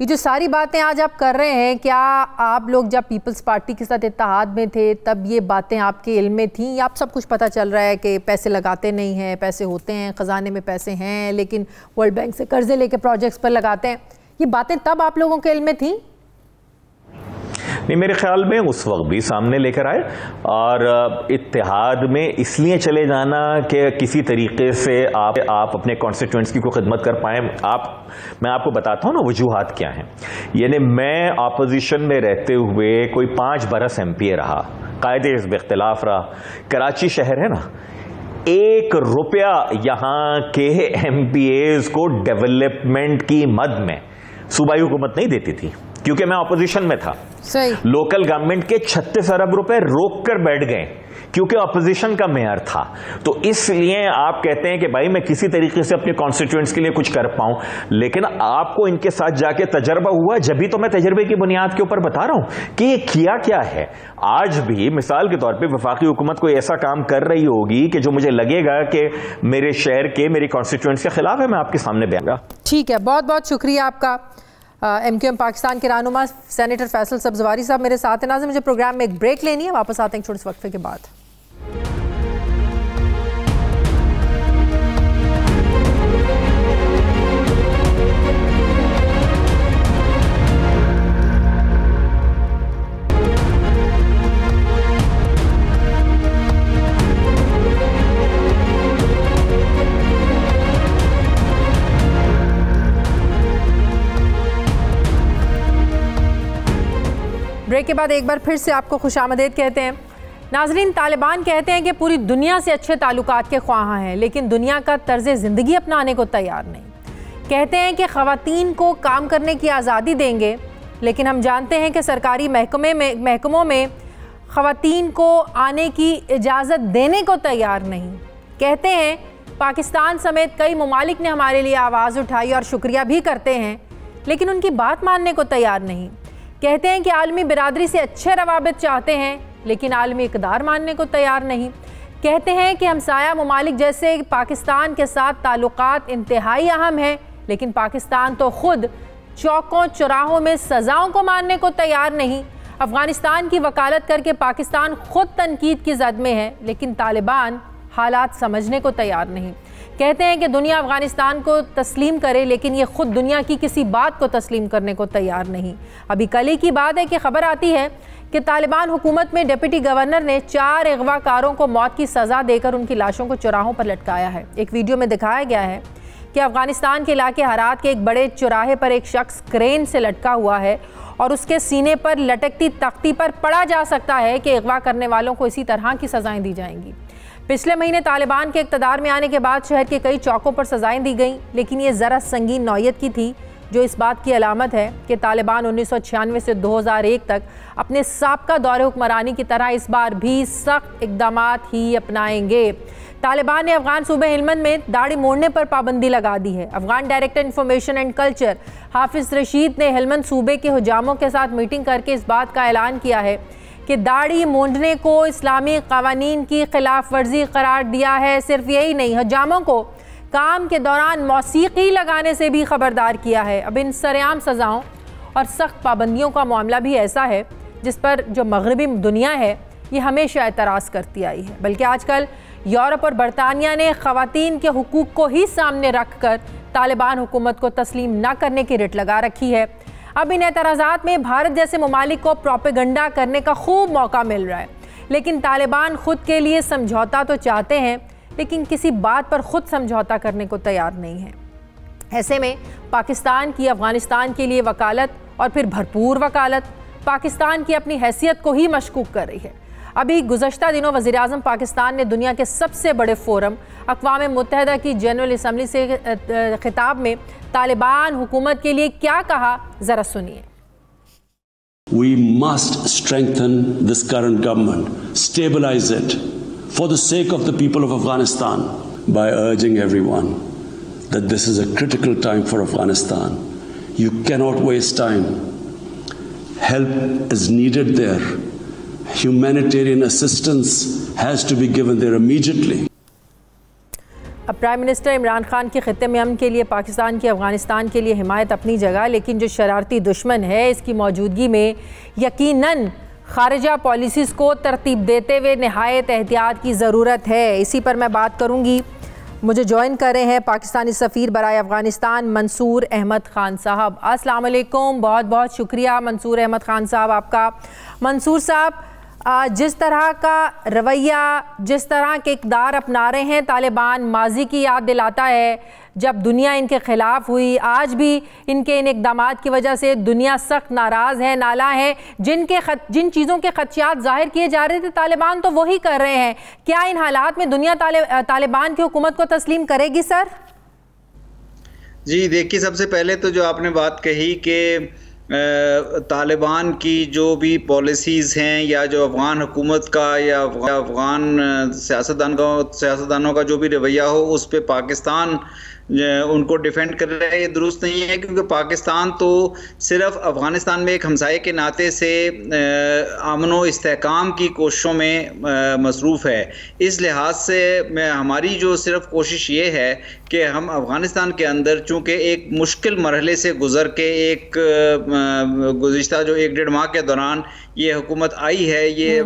A: ये जो सारी बातें आज आप कर रहे हैं, क्या आप लोग जब पीपल्स पार्टी के साथ इत्तेहाद में थे तब ये बातें आपके इल्म में थीं, या आप सब कुछ पता चल रहा है कि पैसे लगाते नहीं हैं, पैसे होते हैं, ख़जाने में पैसे हैं, लेकिन वर्ल्ड बैंक से कर्जे लेके प्रोजेक्ट्स पर लगाते हैं? ये बातें तब आप लोगों के इल्म में थीं?
F: नहीं, मेरे ख्याल में उस वक्त भी सामने लेकर आए, और इत्तेहाद में इसलिए चले जाना कि किसी तरीके से आप अपने कॉन्स्टिट्यूएंट्स की को खिदमत कर पाएँ। मैं आपको बताता हूँ ना वजूहात क्या हैं। यानी मैं अपोजिशन में रहते हुए कोई 5 बरस MP रहा, कायदे हिज़्ब इख्तिलाफ रहा। कराची शहर है ना, 1 रुपया यहाँ के MPAs को डेवलपमेंट की मद में सूबाई हुकूमत नहीं देती थी, क्योंकि मैं ऑपोजिशन में था।
A: सही।
F: लोकल गवर्नमेंट के 36 अरब रुपए रोक कर बैठ गए क्योंकि ऑपोजिशन का मेयर था। तो इसलिए आप कहते हैं कि भाई मैं किसी तरीके से अपने कॉन्स्टिट्यूएंट्स के लिए कुछ कर पाऊं, लेकिन आपको इनके साथ जाके तजर्बा हुआ, जब भी तो मैं तजर्बे की बुनियाद के ऊपर बता रहा हूं कि ये किया क्या है। आज भी मिसाल के तौर पे वफाकी हुकूमत कोई ऐसा काम कर रही होगी कि जो मुझे लगेगा कि मेरे शहर के, मेरी कॉन्स्टिट्यूएंट्स के खिलाफ है, मैं आपके सामने बयान।
A: ठीक है, बहुत बहुत शुक्रिया आपका। MQM पाकिस्तान के रहनुमा सेनेटर फैसल सब्जवारी साहब मेरे साथ हैं। नाज़रीन, मुझे प्रोग्राम में एक ब्रेक लेनी है, वापस आते हैं छोटे से वक्फे के बाद। ब्रेक के बाद एक बार फिर से आपको खुशामदीद कहते हैं। नाजरीन, तालिबान कहते हैं कि पूरी दुनिया से अच्छे ताल्लुकात के ख्वाहां हैं, लेकिन दुनिया का तर्ज ज़िंदगी अपनाने को तैयार नहीं। कहते हैं कि ख़वातीन को काम करने की आज़ादी देंगे, लेकिन हम जानते हैं कि सरकारी महकमों में ख़वातीन को आने की इजाज़त देने को तैयार नहीं। कहते हैं पाकिस्तान समेत कई ममालिक ने हमारे लिए आवाज़ उठाई और शुक्रिया भी करते हैं, लेकिन उनकी बात मानने को तैयार नहीं। कहते हैं कि आलमी बिरादरी से अच्छे रवाबित चाहते हैं, लेकिन आलमी इक़दार मानने को तैयार नहीं। कहते हैं कि हमसाया ममालिक जैसे पाकिस्तान के साथ ताल्लुकात इंतहाई अहम हैं, लेकिन पाकिस्तान तो खुद चौकों चौराहों में सज़ाओं को मानने को तैयार नहीं। अफ़गानिस्तान की वकालत करके पाकिस्तान खुद तनकीद की जद में है, लेकिन तालिबान हालात समझने को तैयार नहीं। कहते हैं कि दुनिया अफ़गानिस्तान को तस्लीम करे, लेकिन ये खुद दुनिया की किसी बात को तस्लीम करने को तैयार नहीं। अभी कल ही की बात है कि खबर आती है कि तालिबान हुकूमत में डिप्टी गवर्नर ने 4 अगवाकारों को मौत की सज़ा देकर उनकी लाशों को चौराहों पर लटकाया है। एक वीडियो में दिखाया गया है कि अफ़गानिस्तान के इलाके हरात के एक बड़े चौराहे पर एक शख्स क्रेन से लटका हुआ है और उसके सीने पर लटकती तख्ती पर पढ़ा जा सकता है कि अगवा करने वालों को इसी तरह की सज़ाएँ दी जाएंगी। पिछले महीने तालिबान के इक़्तिदार में आने के बाद शहर के कई चौकों पर सज़ाएँ दी गईं, लेकिन ये ज़रा संगीन नौयत की थी, जो इस बात की अलामत है कि तालिबान 1996 से 2001 तक अपने साबका दौरे हुक्मरानी की तरह इस बार भी सख्त इक़दामात ही अपनाएंगे। तालिबान ने अफगान सूबे हेलमंद में दाढ़ी मोड़ने पर पाबंदी लगा दी है। Afghan director information and culture हाफिज़ रशीद ने हेलमंद सूबे के हुजामों के साथ मीटिंग करके इस बात का ऐलान किया है कि दाढ़ी मूंढने को इस्लामी क़वानीन की खिलाफ वर्जी करार दिया है। सिर्फ यही नहीं, हुजामों को काम के दौरान मौसीकी लगाने से भी खबरदार किया है। अब इन सरेआम सज़ाओं और सख्त पाबंदियों का मामला भी ऐसा है जिस पर जो मगरबी दुनिया है ये हमेशा एतराज़ करती आई है, बल्कि आजकल यूरोप और बरतानिया ने ख़वातीन के हुकूक़ को ही सामने रख कर तालिबान हुकूमत को तस्लीम न करने की रिट लगा रखी है। अब इन एतराज़ात में भारत जैसे ममालिक को प्रोपेगंडा करने का खूब मौका मिल रहा है, लेकिन तालिबान ख़ुद के लिए समझौता तो चाहते हैं, लेकिन किसी बात पर ख़ुद समझौता करने को तैयार नहीं है। ऐसे में पाकिस्तान की अफ़गानिस्तान के लिए वकालत और फिर भरपूर वकालत पाकिस्तान की अपनी हैसियत को ही मशकूक कर रही है। अभी गुज़श्ता दिनों वज़ीर-ए-आज़म पाकिस्तान ने दुनिया के सबसे बड़े फोरम अक़वाम मुत्तहिदा की जनरल असम्बली से खिताब में तालिबान हुकूमत के लिए क्या कहा, ज़रा सुनिए।
G: We must strengthen this current government, stabilize it for the sake of the people of Afghanistan by urging everyone that this is a critical time for Afghanistan. You cannot waste time. Help is needed there. Humanitarian assistance has to be given there immediately.
A: अब प्राइम मिनिस्टर इमरान खान के ख़ित्ते में अमन के लिए पाकिस्तान की अफ़गानिस्तान के लिए हिमायत अपनी जगह, लेकिन जो शरारती दुश्मन है इसकी मौजूदगी में यकीनन खारिजा पॉलिसीज़ को तरतीब देते हुए नहायत एहतियात की ज़रूरत है। इसी पर मैं बात करूँगी। मुझे ज्वाइन कर रहे हैं पाकिस्तानी सफ़ीर बराए अफ़गानिस्तान मंसूर अहमद ख़ान साहब। अस्सलाम वालेकुम, बहुत बहुत शुक्रिया मंसूर अहमद ख़ान साहब आपका। मंसूर साहब, जिस तरह का रवैया, जिस तरह के इक़दार अपना रहे हैं तालिबान, माजी की याद दिलाता है जब दुनिया इनके ख़िलाफ़ हुई। आज भी इनके इन इक़दामात की वजह से दुनिया सख्त नाराज़ है, नाला है। जिन चीज़ों के ख़दशात ज़ाहिर किए जा रहे थे तालिबान तो वही कर रहे हैं। क्या इन हालात में दुनिया तालिबान की हुकूमत को तस्लीम करेगी सर?
H: जी देखिए, सबसे पहले तो जो आपने बात कही कि तालिबान की जो भी पॉलिसीज़ हैं या जो अफ़गान हुकूमत का या अफ़गान सियासतदानों का जो भी रवैया हो उस पर पाकिस्तान उनको डिफेंड कर रहा है, ये दुरुस्त नहीं है। क्योंकि पाकिस्तान तो सिर्फ अफ़गानिस्तान में एक हमसाये के नाते से अमन व इस्तेहकाम की कोशिशों में मसरूफ़ है। इस लिहाज से हमारी जो सिर्फ कोशिश ये है कि हम अफ़गानिस्तान के अंदर चूँकि एक मुश्किल मरहले से गुज़र के एक गुज़िश्ता जो 1-1.5 माह के दौरान ये हुकूमत आई है, ये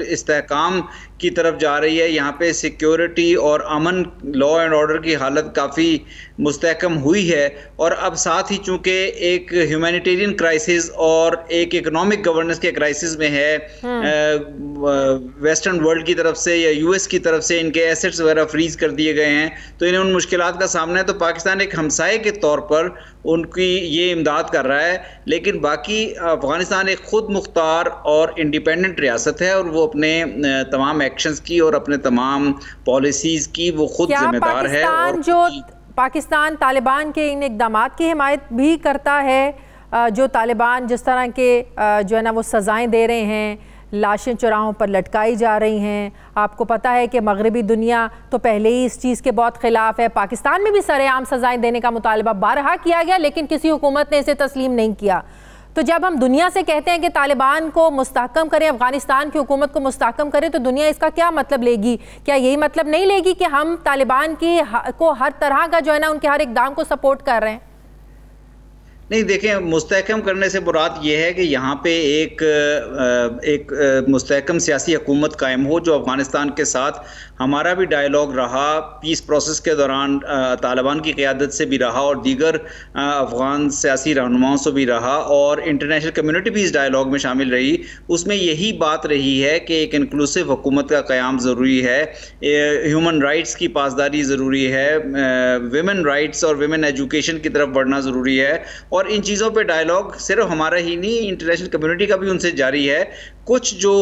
H: इस्तेहकाम की तरफ जा रही है। यहाँ पे सिक्योरिटी और अमन, लॉ एंड ऑर्डर की हालत काफ़ी मुस्तहकम हुई है, और अब साथ ही चूँकि एक ह्यूमैनिटेरियन क्राइसिस और एक इकोनॉमिक गवर्नेंस के क्राइसिस में है, वेस्टर्न वर्ल्ड की तरफ से या यूएस की तरफ से इनके एसेट्स वगैरह फ्रीज कर दिए गए हैं, तो इन्हें उन मुश्किलात का सामना है। तो पाकिस्तान एक हमसाये के तौर पर उनकी ये इमदाद कर रहा है, लेकिन बाकी अफगानिस्तान एक खुद मुख्तार और इंडिपेंडेंट रियासत है, और वो अपने तमाम एक्शंस की और अपने तमाम पॉलिसीज़ की वो खुद जिम्मेदार है। और जो
A: पाकिस्तान तालिबान के इन इक़दामात की हिमायत भी करता है, जो तालिबान जिस तरह के जो है ना वो सज़ाएं दे रहे हैं, लाशें चौराहों पर लटकाई जा रही हैं। आपको पता है कि मगरबी दुनिया तो पहले ही इस चीज़ के बहुत ख़िलाफ़ है। पाकिस्तान में भी सरेआम सज़ाएं देने का मुतालबा बारहा किया गया, लेकिन किसी हुकूमत ने इसे तस्लीम नहीं किया। तो जब हम दुनिया से कहते हैं कि तालिबान को मुस्तहकम करें, अफगानिस्तान की हुकूमत को मुस्तहकम करें, तो दुनिया इसका क्या मतलब लेगी? क्या यही मतलब नहीं लेगी कि हम तालिबान को हर तरह का जो है ना उनके हर इक़दाम को सपोर्ट कर रहे हैं?
H: नहीं, देखें, मुस्तहकम करने से मुराद ये है कि यहाँ पे एक मुस्तहकम सियासी हुकूमत कायम हो, जो अफ़गानिस्तान के साथ हमारा भी डायलॉग रहा, पीस प्रोसेस के दौरान तालिबान की क़यादत से भी रहा और दीगर अफ़गान सियासी रहनुमाओं से भी रहा, और इंटरनेशनल कम्युनिटी भी इस डायलॉग में शामिल रही। उसमें यही बात रही है कि एक इंक्लूसिव हुकूमत का क़याम ज़रूरी है, ह्यूमन राइट्स की पासदारी ज़रूरी है, विमेन राइट्स और विमेन एजुकेशन की तरफ बढ़ना ज़रूरी है, और इन चीज़ों पे डायलॉग सिर्फ हमारा ही नहीं, इंटरनेशनल कम्युनिटी का भी उनसे जारी है। कुछ जो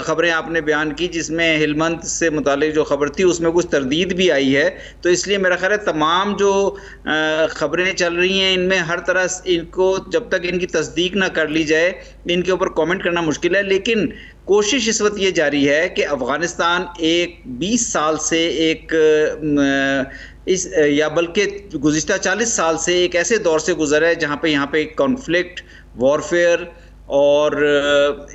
H: ख़बरें आपने बयान की जिसमें हिलमंद से मुतालिक जो ख़बर थी उसमें कुछ तरदीद भी आई है, तो इसलिए मेरा ख्याल है तमाम जो ख़बरें चल रही हैं इनमें हर तरह इनको जब तक इनकी तस्दीक ना कर ली जाए इनके ऊपर कमेंट करना मुश्किल है। लेकिन कोशिश इस वक्त ये जारी है कि अफ़गानिस्तान एक 20 साल से या बल्कि गुज़िश्ता 40 साल से एक ऐसे दौर से गुजरा है जहाँ पे यहाँ पे कॉन्फ्लिक्ट, वॉरफेयर और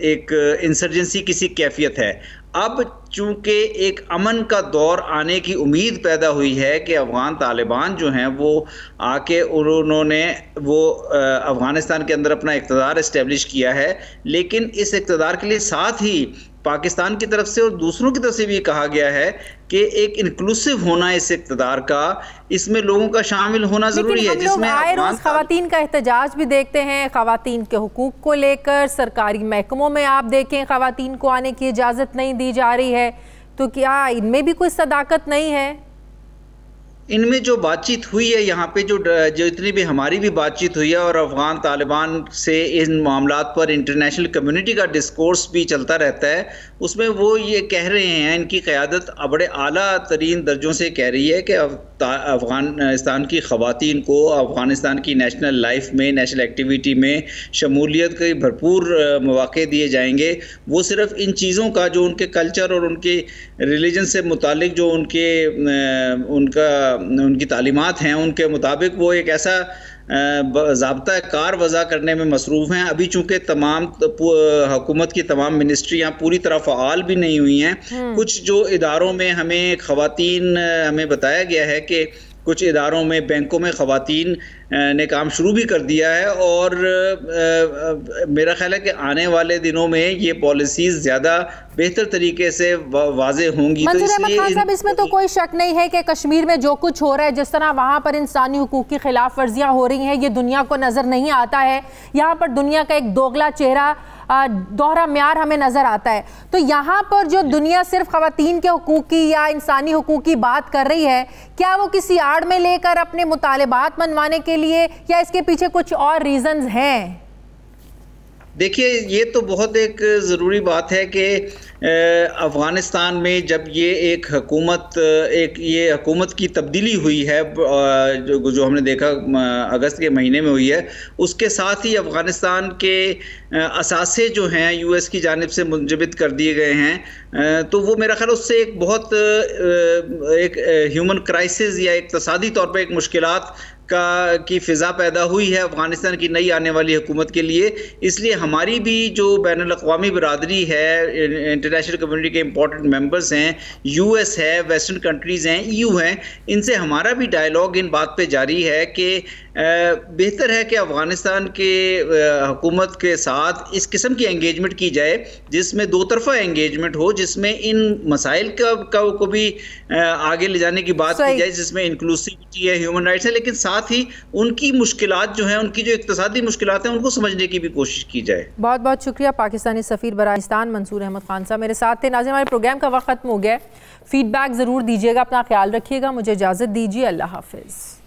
H: एक इंसर्जेंसी किसी कैफियत है। अब चूँकि एक अमन का दौर आने की उम्मीद पैदा हुई है कि अफ़गान तालिबान जो हैं वो आके उन्होंने वो अफ़गानिस्तान के अंदर अपना इक़्तिदार इस्टेब्लिश किया है, लेकिन इस इक़्तिदार के लिए साथ ही पाकिस्तान की तरफ से और दूसरों की तरफ से भी कहा गया है कि एक इंक्लूसिव होना इस इक़्तिदार का, इसमें लोगों का शामिल होना ज़रूरी है। जिसमें
A: आए रोज़ ख़वातीन का एहतजाज भी देखते हैं, ख़वातीन के हुकूक को लेकर सरकारी महकमों में आप देखें ख़वातीन को आने की इजाज़त नहीं दी जा रही है, तो क्या इनमें भी कोई सदाकत नहीं है?
H: इनमें जो बातचीत हुई है यहाँ पे जो इतनी भी हमारी भी बातचीत हुई है और अफ़गान तालिबान से इन मामलात पर इंटरनेशनल कम्युनिटी का डिस्कोर्स भी चलता रहता है, उसमें वो ये कह रहे हैं, इनकी क़यादत बड़े आला तरीन दर्जों से कह रही है कि अफ़गानिस्तान की ख़वातीन को अफ़गानिस्तान की नेशनल लाइफ में, नेशनल एक्टिविटी में शमूलियत के भरपूर मौक़े दिए जाएंगे। वो सिर्फ़ इन चीज़ों का जो उनके कल्चर और उनके रिलीजन से मुतालिक जो उनकी तालीमात हैं उनके मुताबिक वो एक ऐसा ज़ाब्ता कार वज़ा करने में मसरूफ़ हैं। अभी चूँकि तमाम हुकूमत की तमाम मिनिस्ट्रियाँ पूरी तरह फ़आल भी नहीं हुई हैं। कुछ जो इदारों में हमें ख़वातीन हमें बताया गया है कि कुछ इदारों में, बैंकों में ख़वातीन ने काम शुरू भी कर दिया है, और मेरा ख्याल है कि आने वाले दिनों में ये पॉलिसीज़ ज़्यादा बेहतर तरीके से वाज़े होंगी।
A: तो इसलिए इसमें तो कोई शक नहीं है कि कश्मीर में जो कुछ हो रहा है, जिस तरह वहाँ पर इंसानी हुकूक की खिलाफ वर्जियाँ हो रही हैं, ये दुनिया को नज़र नहीं आता है। यहाँ पर दुनिया का एक दोगला चेहरा, दोहरा म्यार हमें नज़र आता है। तो यहाँ पर जो दुनिया सिर्फ ख़वातीन के हुकूक की या इंसानी हुकूक की बात कर रही है, क्या वो किसी आड़ में लेकर अपने मुतालिबात मनवाने के लिए, या इसके पीछे कुछ और रीजंस हैं?
H: देखिए, ये तो बहुत एक ज़रूरी बात है कि अफ़गानिस्तान में जब ये एक हुकूमत की तब्दीली हुई है जो हमने देखा अगस्त के महीने में हुई है, उसके साथ ही अफ़गानिस्तान के असासे जो हैं यूएस की जानिब से मुंजबित कर दिए गए हैं। तो वो मेरा ख्याल उससे एक बहुत एक ह्यूमन क्राइसिस या इक़्तिसादी तौर पर एक मुश्किलात की फ़िज़ा पैदा हुई है अफ़गानिस्तान की नई आने वाली हुकूमत के लिए। इसलिए हमारी भी जो बैनुल अक़वामी बरादरी है, इंटरनेशनल इंटरनेशनल कम्युनिटी के इंपॉर्टेंट मेंबर्स हैं, यूएस है, वेस्टर्न कंट्रीज़ हैं, ईयू हैं, इनसे हमारा भी डायलॉग इन बात पे जारी है कि बेहतर है कि अफ़गानिस्तान के हुकूमत के साथ इस किस्म की एंगेजमेंट की जाए जिसमें दो तरफा एंगेजमेंट हो, जिसमें इन मसाइल को भी आगे ले जाने की बात की जाए, जिसमें इंक्लूसिविटी है, ह्यूमन राइट्स है, लेकिन साथ ही उनकी मुश्किलात जो हैं, उनकी जो इक्तिसादी मुश्किलात हैं, उनको समझने की भी कोशिश की जाए।
A: बहुत बहुत शुक्रिया पाकिस्तानी सफ़ीर बराकिस्तान मंसूर अहमद खान साहब मेरे साथ थे। नाज़रीन, हमारे प्रोग्राम का वक्त खत्म हो गया। फीडबैक ज़रूर दीजिएगा, अपना ख्याल रखिएगा। मुझे इजाज़त दीजिए, अल्लाह हाफिज़।